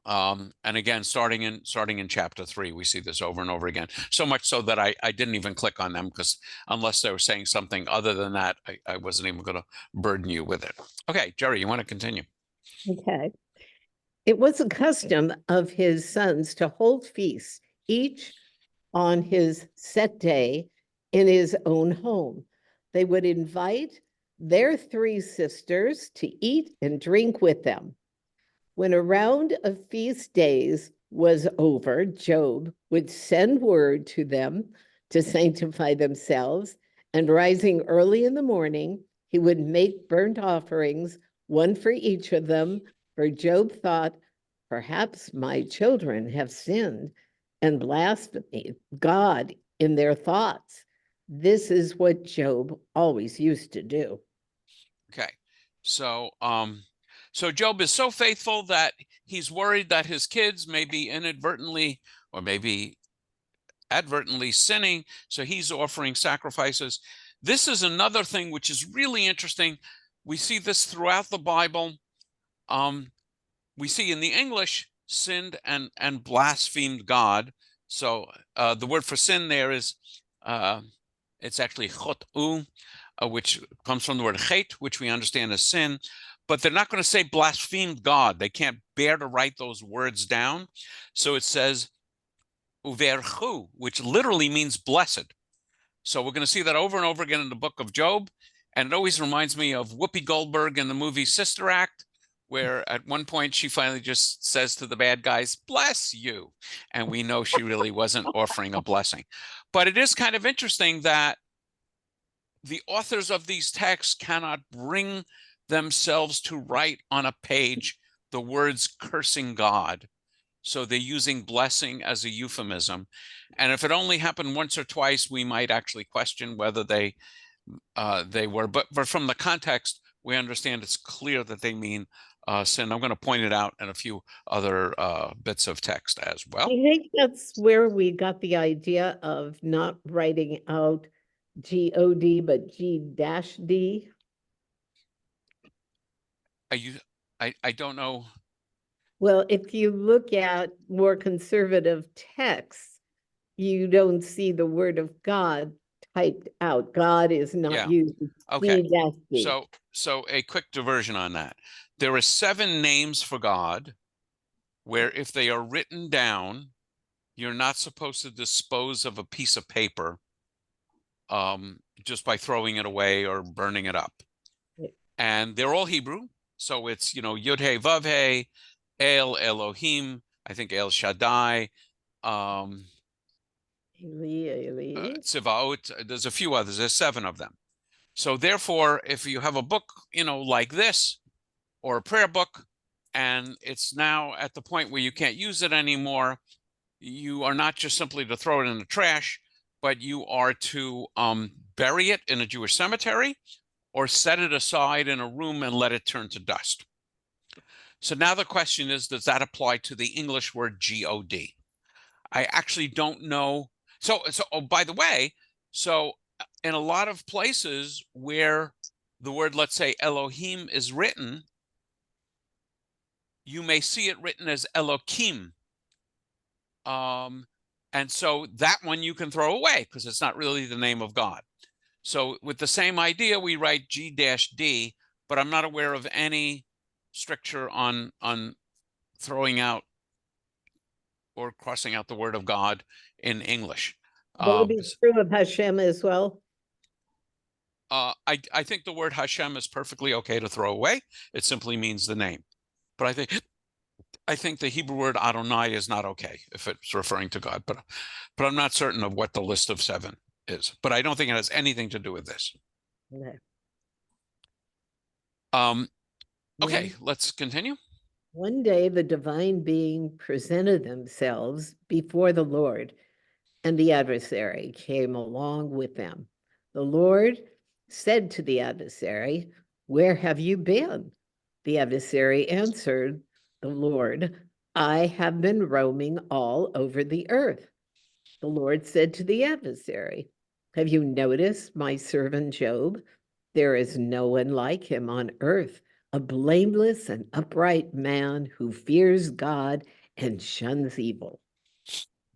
And again, starting in chapter 3, we see this over and over again. So much so that I didn't even click on them, because unless they were saying something other than that, I wasn't even going to burden you with it. Okay, Jerry, you want to continue? Okay. It was a custom of his sons to hold feasts, each on his set day in his own home. They would invite their 3 sisters to eat and drink with them. When a round of feast days was over, Job would send word to them to sanctify themselves, and rising early in the morning, he would make burnt offerings, one for each of them, for Job thought, perhaps my children have sinned and blasphemed God in their thoughts. This is what Job always used to do. Okay, so Job is so faithful that he's worried that his kids may be inadvertently or maybe advertently sinning, so he's offering sacrifices. This is another thing which is really interesting. We see this throughout the Bible. We see in the English, sinned and blasphemed God. So the word for sin there is, it's actually chot'u. which comes from the word chet, which we understand as sin, but they're not going to say blasphemed God. They can't bear to write those words down. So it says uverchu, which literally means blessed. So we're going to see that over and over again in the book of Job. And it always reminds me of Whoopi Goldberg in the movie Sister Act, where at one point she finally just says to the bad guys, bless you. And we know she really wasn't offering a blessing. But it is kind of interesting that the authors of these texts cannot bring themselves to write on a page the words cursing God. So they're using blessing as a euphemism. And if it only happened once or twice, we might actually question whether they were. But from the context, we understand it's clear that they mean sin. I'm going to point it out in a few other bits of text as well. I think that's where we got the idea of not writing out G-O-D, but G-D. I don't know. Well, if you look at more conservative texts, you don't see the word of God typed out. God is not Yeah. used. Okay. G-D. So a quick diversion on that. There are 7 names for God where if they are written down, you're not supposed to dispose of a piece of paper just by throwing it away or burning it up. Yeah. And they're all Hebrew. So it's, Yud-He, Vav-He, El, Elohim, I think El Shaddai, Tzivaot. There's a few others. There's 7 of them. So therefore, if you have a book, like this, or a prayer book, and it's now at the point where you can't use it anymore, you are not just simply to throw it in the trash, but you are to bury it in a Jewish cemetery or set it aside in a room and let it turn to dust. So now the question is, does that apply to the English word G-O-D? I actually don't know. So oh, by the way, so in a lot of places where the word, let's say, Elohim is written, you may see it written as Elokim. And so that one you can throw away because it's not really the name of God. So with the same idea, we write G-D, but I'm not aware of any stricture on throwing out or crossing out the word of God in English. Will it be true of Hashem as well? I think the word Hashem is perfectly okay to throw away. It simply means the name. But I think the Hebrew word Adonai is not okay if it's referring to God. But I'm not certain of what the list of 7 is. But I don't think it has anything to do with this. Okay, let's continue. One day the divine being presented themselves before the Lord, and the adversary came along with them. The Lord said to the adversary, "Where have you been?" The adversary answered the Lord, "I have been roaming all over the earth." The Lord said to the adversary, "Have you noticed my servant Job? There is no one like him on earth, a blameless and upright man who fears God and shuns evil."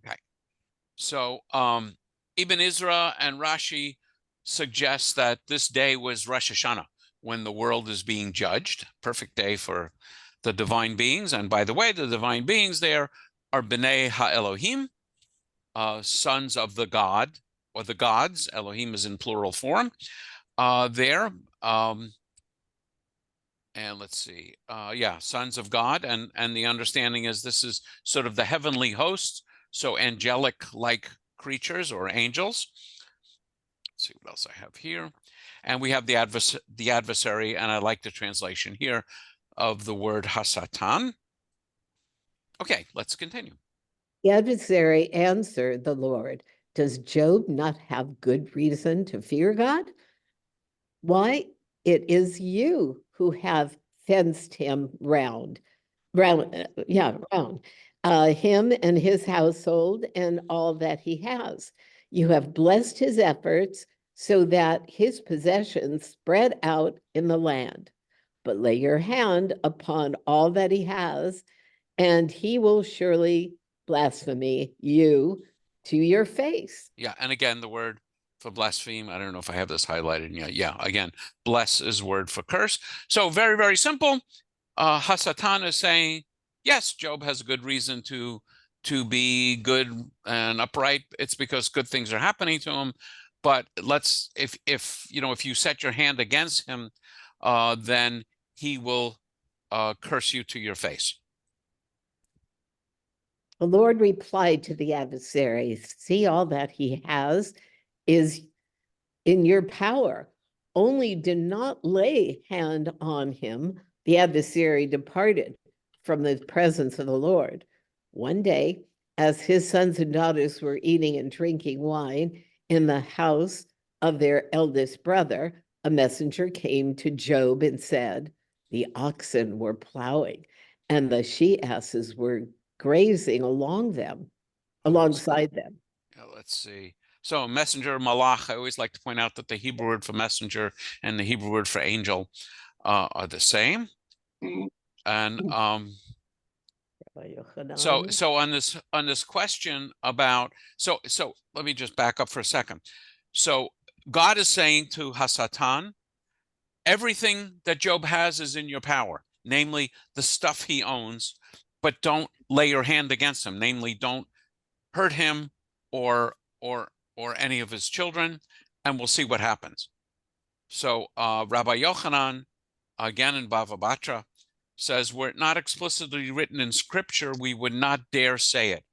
Okay. So Ibn Ezra and Rashi suggest that this day was Rosh Hashanah, when the world is being judged. Perfect day for the divine beings. And by the way, the divine beings there are B'nai HaElohim, sons of the God, or the gods. Elohim is in plural form there. And let's see, sons of God. And the understanding is this is sort of the heavenly hosts, so angelic-like creatures or angels. Let's see what else I have here. And we have the adversary, and I like the translation here of the word Hasatan. Okay, let's continue. The adversary answered the Lord, "Does Job not have good reason to fear God? Why, it is you who have fenced him round, him and his household and all that he has. You have blessed his efforts so that his possessions spread out in the land. But lay your hand upon all that he has, and he will surely blaspheme you to your face." Yeah, and again, the word for blaspheme. I don't know if I have this highlighted yet. Yeah, again, bless is word for curse. So very, very simple. Hasatan is saying, yes, Job has a good reason to be good and upright. It's because good things are happening to him. But if you set your hand against him, then he will curse you to your face. The Lord replied to the adversary, see, all that he has is in your power. Only do not lay hand on him. The adversary departed from the presence of the Lord. One day, as his sons and daughters were eating and drinking wine in the house of their eldest brother, a messenger came to Job and said, the oxen were plowing and the she-asses were grazing alongside them. Yeah, let's see. So messenger, malach, I always like to point out that the Hebrew word for messenger and the Hebrew word for angel are the same. And so on this question about, so let me just back up for a second. So God is saying to Hasatan, everything that Job has is in your power, namely the stuff he owns, but don't lay your hand against him, namely don't hurt him or any of his children, and we'll see what happens. So Rabbi Yochanan, again in Bava Batra, says, were it not explicitly written in scripture, we would not dare say it.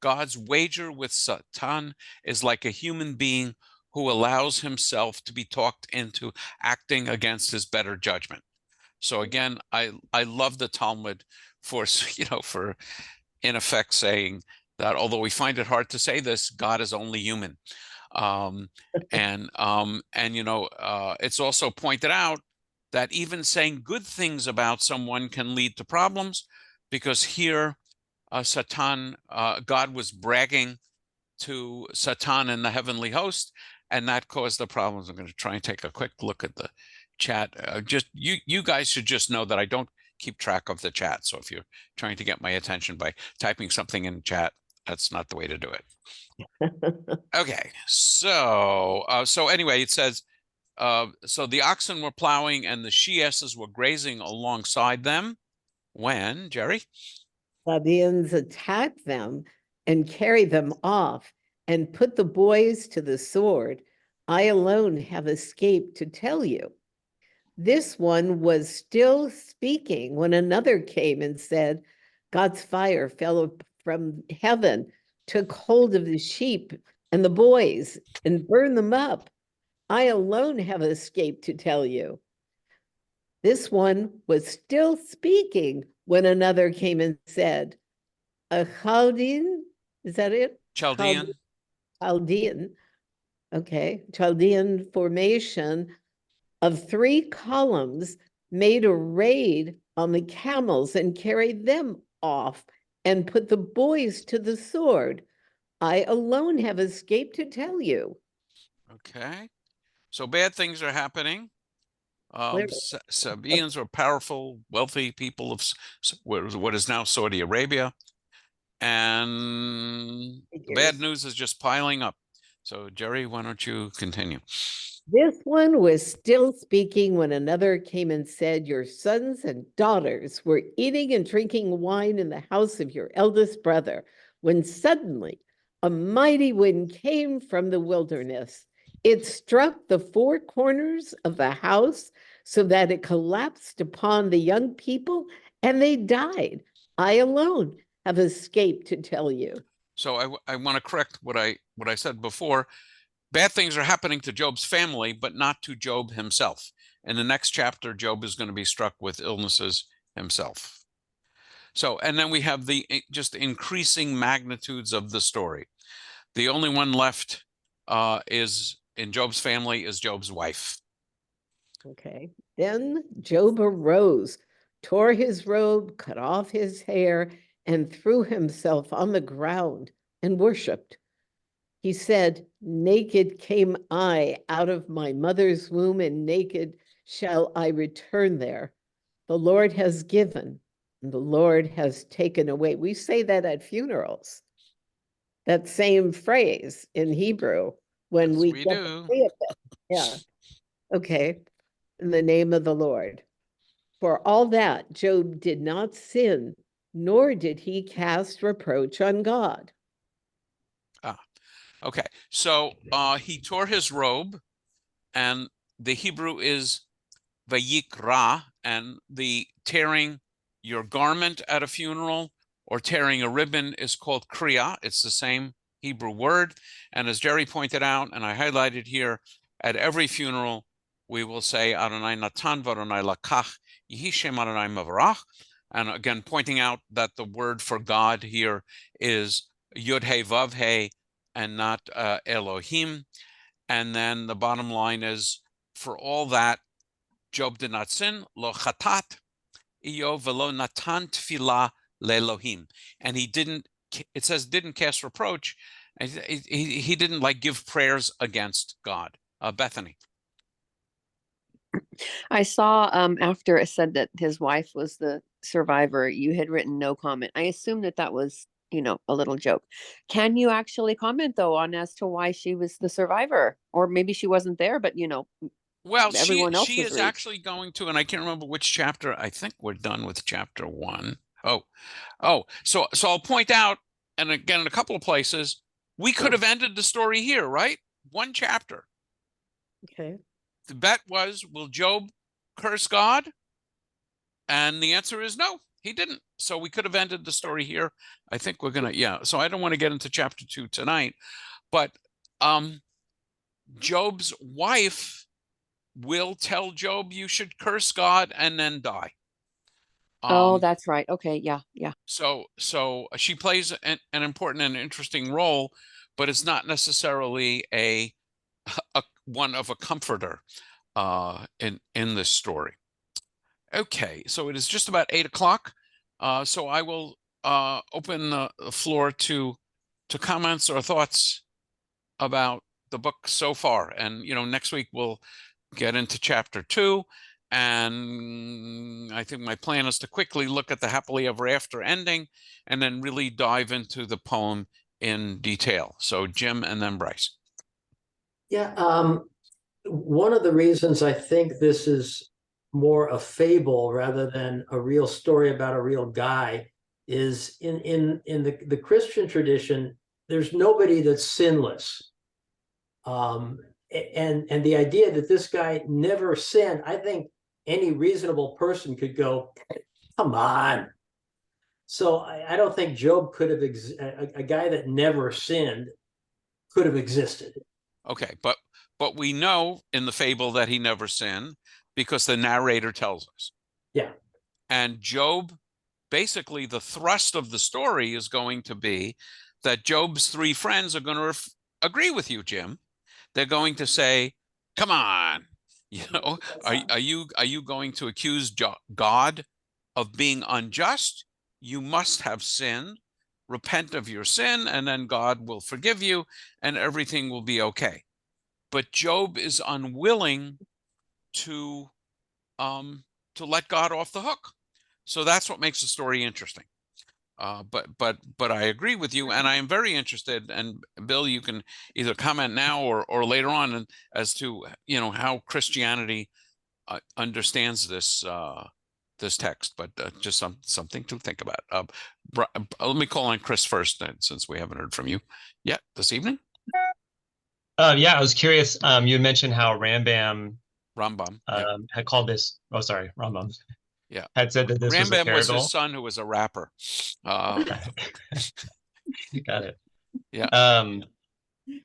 God's wager with Satan is like a human being who allows himself to be talked into acting against his better judgment. So again, I love the Talmud for in effect saying that although we find it hard to say this, God is only human. It's also pointed out that even saying good things about someone can lead to problems, because here Satan, God was bragging to Satan and the heavenly host, and that caused the problems. I'm going to try and take a quick look at the chat. Just you guys should just know that I don't keep track of the chat. So if you're trying to get my attention by typing something in chat, that's not the way to do it. Okay, so anyway, it says, so the oxen were plowing and the she-asses were grazing alongside them when, Jerry? Sabaeans attacked them and carried them off and put the boys to the sword. I alone have escaped to tell you. This one was still speaking when another came and said, God's fire fell from heaven, took hold of the sheep and the boys and burned them up. I alone have escaped to tell you. This one was still speaking when another came and said, a Chaldean, is that it? Chaldean. Chaldean, okay. Chaldean formation of 3 columns made a raid on the camels and carried them off and put the boys to the sword. I alone have escaped to tell you. Okay. So bad things are happening. Sabaeans were powerful, wealthy people of what is now Saudi Arabia. And the bad news is just piling up. So Jerry, why don't you continue? This one was still speaking when another came and said, your sons and daughters were eating and drinking wine in the house of your eldest brother, when suddenly a mighty wind came from the wilderness. It struck the 4 corners of the house so that it collapsed upon the young people and they died. I alone have escaped to tell you. So I want to correct what I said before. Bad things are happening to Job's family, but not to Job himself. In the next chapter, Job is going to be struck with illnesses himself. So, and then we have the just increasing magnitudes of the story. The only one left is in Job's family is Job's wife. Okay. Then Job arose, tore his robe, cut off his hair, and threw himself on the ground and worshipped. He said, naked came I out of my mother's womb, and naked shall I return there. The Lord has given, and the Lord has taken away. We say that at funerals. That same phrase in Hebrew, when Yes, we we get do. to see it. Yeah. Okay. In the name of the Lord. For all that, Job did not sin, nor did he cast reproach on God. Okay, so he tore his robe, and the Hebrew is vayikra, and the tearing your garment at a funeral or tearing a ribbon is called kriya. It's the same Hebrew word. And as Jerry pointed out, and I highlighted here, at every funeral, we will say Adonai Natan v'Adonai Lakach, Yehi Shem Adonai Mavarach. And again, pointing out that the word for God here is Yud He Vav He and not Elohim. And then the bottom line is, for all that, Job did not sin, lo chatat, iyo velo natan tefillah leElohim. And he didn't, it says didn't cast reproach, and he didn't like give prayers against God. Bethany. I saw after it said that his wife was the survivor, you had written no comment. I assumed that that was, a little joke. Can you actually comment though on as to why she was the survivor? Or maybe she wasn't there, but Well, everyone else she was is raised. actually going to, and I can't remember which chapter. I think we're done with chapter 1. So I'll point out, and again, in a couple of places, we could have ended the story here, right? 1 chapter. Okay. The bet was, will Job curse God? And the answer is no, he didn't. So we could have ended the story here. I think we're gonna, so I don't want to get into chapter 2 tonight, but Job's wife will tell Job you should curse God and then die. Oh, that's right. Okay, yeah. So she plays an important and interesting role, but it's not necessarily a one of a comforter in this story. Okay, so it is just about 8 o'clock. So I will open the floor to comments or thoughts about the book so far. And next week we'll get into chapter 2. And I think my plan is to quickly look at the happily ever after ending and then really dive into the poem in detail. So Jim and then Bryce. Yeah, one of the reasons I think this is more a fable rather than a real story about a real guy is in the Christian tradition, there's nobody that's sinless. And the idea that this guy never sinned, I think any reasonable person could go, come on. So I don't think Job could have, a guy that never sinned could have existed. Okay, but we know in the fable that he never sinned because the narrator tells us. Yeah. And Job, basically the thrust of the story is going to be that Job's 3 friends are going to agree with you, Jim. They're going to say, come on, are you going to accuse God of being unjust? You must have sinned. Repent of your sin, and then God will forgive you, and everything will be okay. But Job is unwilling to let God off the hook. So that's what makes the story interesting. But I agree with you, and I am very interested. And Bill, you can either comment now or later on as to how Christianity understands this this text. But just something to think about. Let me call on Chris first, then, since we haven't heard from you yet this evening. Yeah, I was curious. You mentioned how Rambam had called this. Oh, sorry, Rambam. Yeah, had said that this was a Rambam was parable. his son, who was a rapper. Got it. Yeah.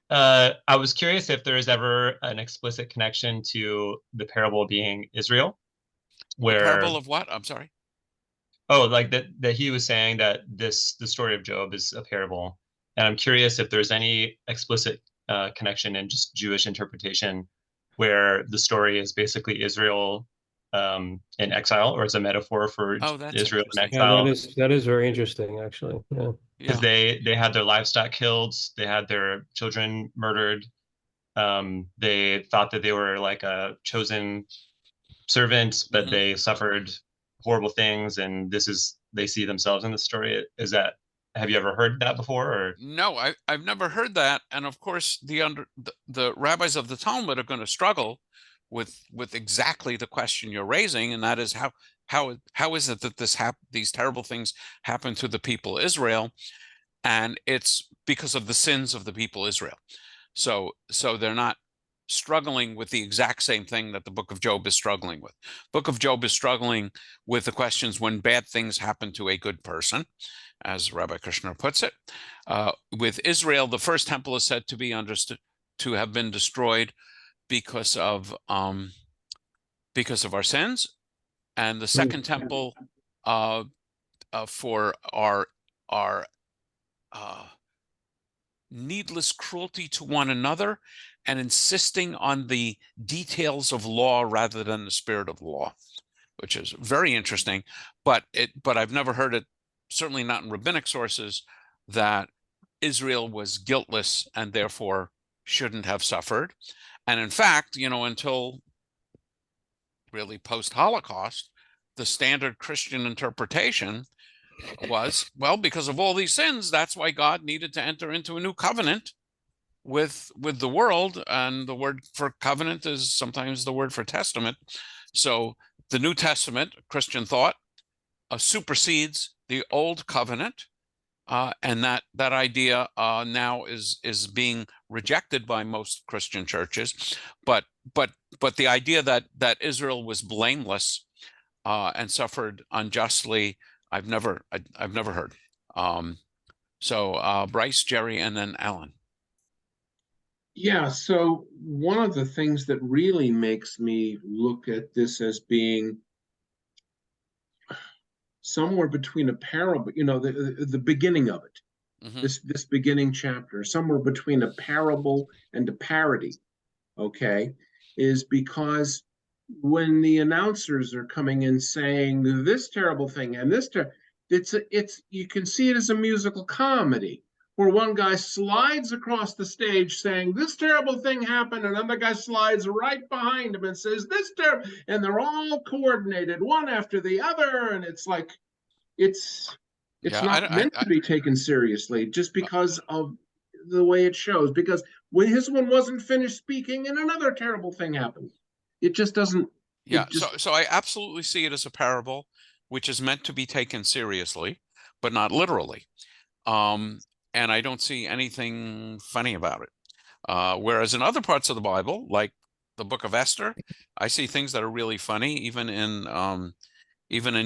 I was curious if there is ever an explicit connection to the parable being Israel, where the parable of what? I'm sorry. Oh, like that he was saying that the story of Job is a parable, and I'm curious if there's any explicit connection in just Jewish interpretation where the story is basically Israel in exile, or it's a metaphor for Israel in exile. Yeah, that is very interesting, actually. Yeah, because they had their livestock killed, they had their children murdered. They thought that they were like a chosen servant, but they suffered horrible things, and they see themselves in the story. Is that Have you ever heard that before? Or No, I've never heard that. And of course, the rabbis of the Talmud are going to struggle with exactly the question you're raising, and that is how is it that these terrible things happen to the people of Israel, and it's because of the sins of the people of Israel. So they're not struggling with the exact same thing that the book of Job is struggling with. Book of Job is struggling with the questions when bad things happen to a good person, as Rabbi Kushner puts it. With Israel, the first temple is said to be understood to have been destroyed because of our sins, and the second temple for our needless cruelty to one another and insisting on the details of law rather than the spirit of law, which is very interesting. But I've never heard it, certainly not in rabbinic sources, that Israel was guiltless and therefore shouldn't have suffered. And in fact, until really post-Holocaust, the standard Christian interpretation was, well, because of all these sins, that's why God needed to enter into a new covenant with the world. And the word for covenant is sometimes the word for testament. So the New Testament, Christian thought, supersedes the old covenant, and that idea now is being rejected by most Christian churches. But the idea that Israel was blameless and suffered unjustly, I've never heard. So Bryce, Jerry, and then Alan. Yeah, so one of the things that really makes me look at this as being somewhere between a parable, the beginning of it, this beginning chapter, somewhere between a parable and a parody, okay, is because when the announcers are coming in saying this terrible thing and this, it's you can see it as a musical comedy where one guy slides across the stage saying this terrible thing happened, and another guy slides right behind him and says this terrible, and they're all coordinated one after the other, and it's like it's not meant to be taken seriously just because of the way it shows. Because when his one wasn't finished speaking, and another terrible thing happened, it just doesn't. Yeah, so I absolutely see it as a parable, which is meant to be taken seriously, but not literally. And I don't see anything funny about it. Whereas in other parts of the Bible, like the book of Esther, I see things that are really funny. Even in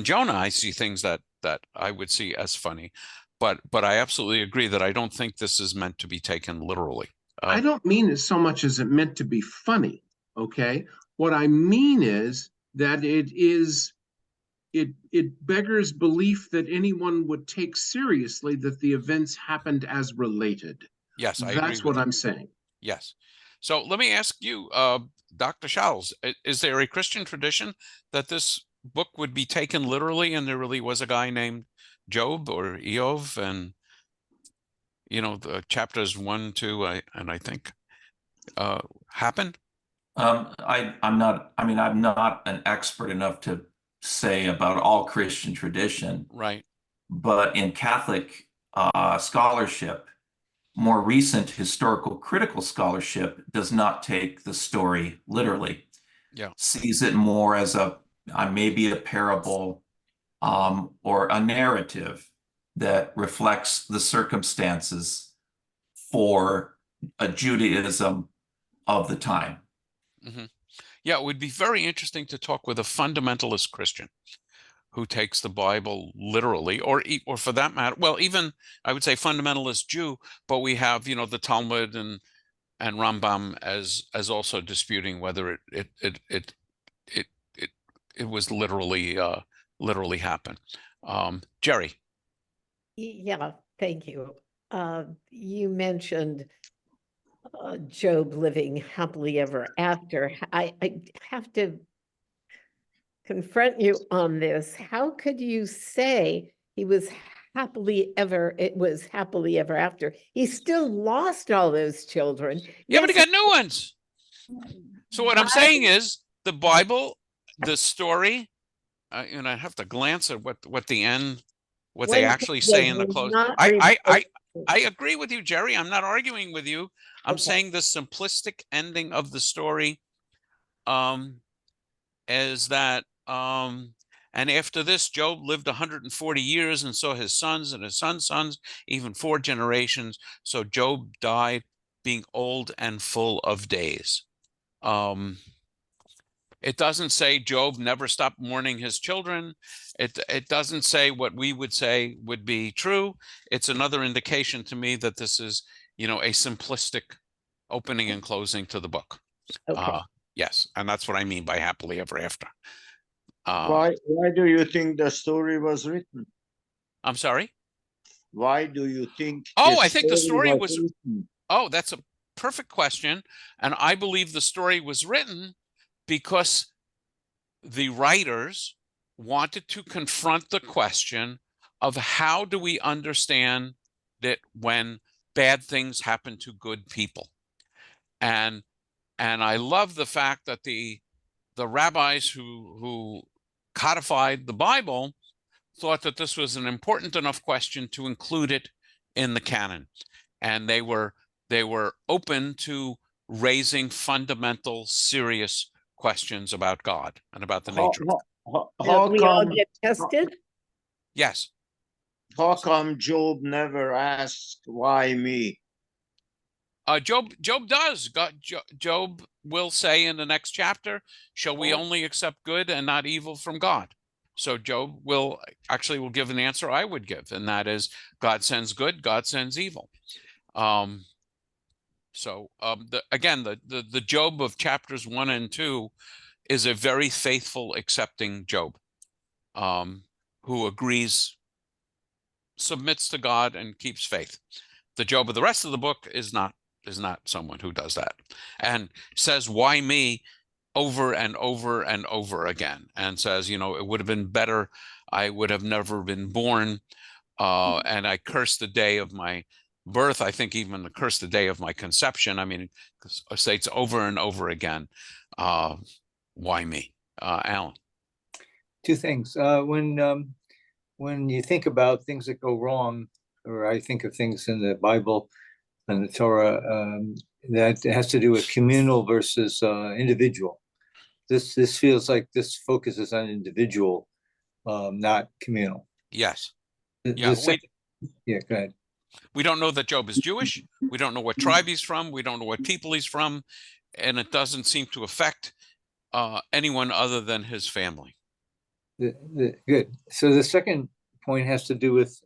Jonah, I see things that I would see as funny. But I absolutely agree that I don't think this is meant to be taken literally. I don't mean it so much as it meant to be funny, okay? What I mean is that it beggars belief that anyone would take seriously that the events happened as related. Yes, I agree. That's what I'm saying. Yes. So let me ask you, Dr. Schals, is there a Christian tradition that this book would be taken literally and there really was a guy named Job or Eov, and the chapters 1, 2, and I think happened? I'm not an expert enough to say about all Christian tradition. Right. But in Catholic scholarship, more recent historical critical scholarship does not take the story literally. Yeah. Sees it more as maybe a parable or a narrative that reflects the circumstances for a Judaism of the time. Mm-hmm. Yeah, it would be very interesting to talk with a fundamentalist Christian who takes the Bible literally, or for that matter, well, even I would say fundamentalist Jew, but we have the Talmud and Rambam as also disputing whether it was literally happened. Jerry. Yeah, thank you. You mentioned Job living happily ever after. I have to confront you on this. How could you say it was happily ever after? He still lost all those children. Yeah, but he got new ones. So what I'm saying is the Bible, the story, and I have to glance at what the end what they One actually thing say they in the do close. not I agree with you, Jerry. I'm not arguing with you. I'm Okay. saying the simplistic ending of the story is that and after this, Job lived 140 years and saw his sons and his sons' sons, even 4 generations. So Job died being old and full of days. It doesn't say Job never stopped mourning his children. It doesn't say what we would say would be true. It's another indication to me that this is, a simplistic opening and closing to the book. Okay. Yes, and that's what I mean by happily ever after. Why do you think the story was written? I'm sorry? Why do you think Oh, this I think the story was written? Oh, that's a perfect question. And I believe the story was written because the writers wanted to confront the question of how do we understand that when bad things happen to good people. And I love the fact that the rabbis who codified the Bible thought that this was an important enough question to include it in the canon. And they were open to raising fundamental, serious questions about God and about the nature of God. How we all come, get tested? Yes. how come Job never asked why me? Job does. Job will say in the next chapter, shall we only accept good and not evil from God? So Job will give an answer I would give, and that is God sends good, God sends evil. The Job of chapters 1 and 2 is a very faithful, accepting Job, who agrees, submits to God, and keeps faith. The Job of the rest of the book is not someone who does that and says, why me, over and over and over again, and says, it would have been better, I would have never been born, and I curse the day of my birth. I think even curse the day of my conception. I mean, states over and over again, why me? Alan? 2 things. When you think about things that go wrong, or I think of things in the Bible and the Torah, that has to do with communal versus individual. This feels like this focuses on individual, not communal. Yes. The Yeah. second, go ahead. We don't know that Job is Jewish. We don't know what tribe he's from. We don't know what people he's from. And it doesn't seem to affect anyone other than his family. Good. So the second point has to do with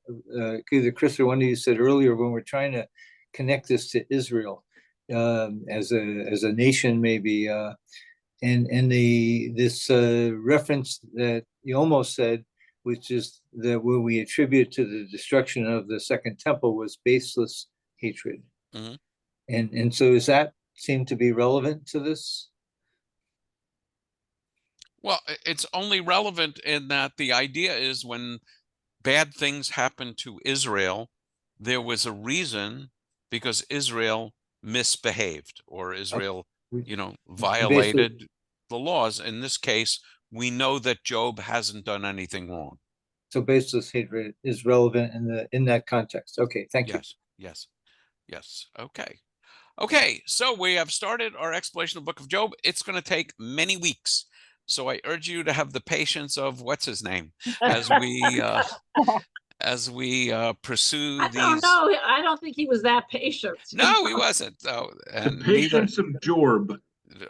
either Chris or one of you said earlier, when we're trying to connect this to Israel as a nation, maybe, and this reference that you almost said, which is that what we attribute to the destruction of the Second Temple was baseless hatred. Mhm. And so does that seem to be relevant to this? Well, it's only relevant in that the idea is when bad things happen to Israel, there was a reason, because Israel misbehaved, or Israel, violated the laws. In this case, we know that Job hasn't done anything wrong. So baseless hatred is relevant in that context. Okay, thank you. Yes. Okay, so we have started our exploration of the book of Job. It's going to take many weeks. So I urge you to have the patience of what's his name as we pursue I don't these. know. I don't think he was that patient. No, he wasn't. So, and The patience of Job.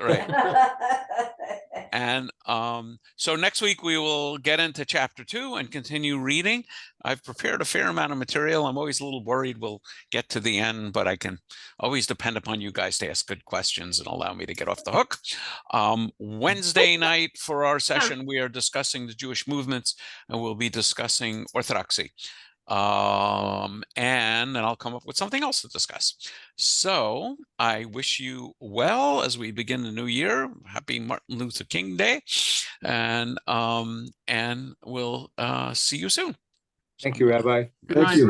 right. And so next week we will get into chapter 2 and continue reading. I've prepared a fair amount of material. I'm always a little worried we'll get to the end, but I can always depend upon you guys to ask good questions and allow me to get off the hook. Wednesday night for our session, we are discussing the Jewish movements, and we'll be discussing Orthodoxy. And then I'll come up with something else to discuss. So I wish you well as we begin the new year. Happy Martin Luther King Day, and we'll see you soon. Thank you, Rabbi. Good night,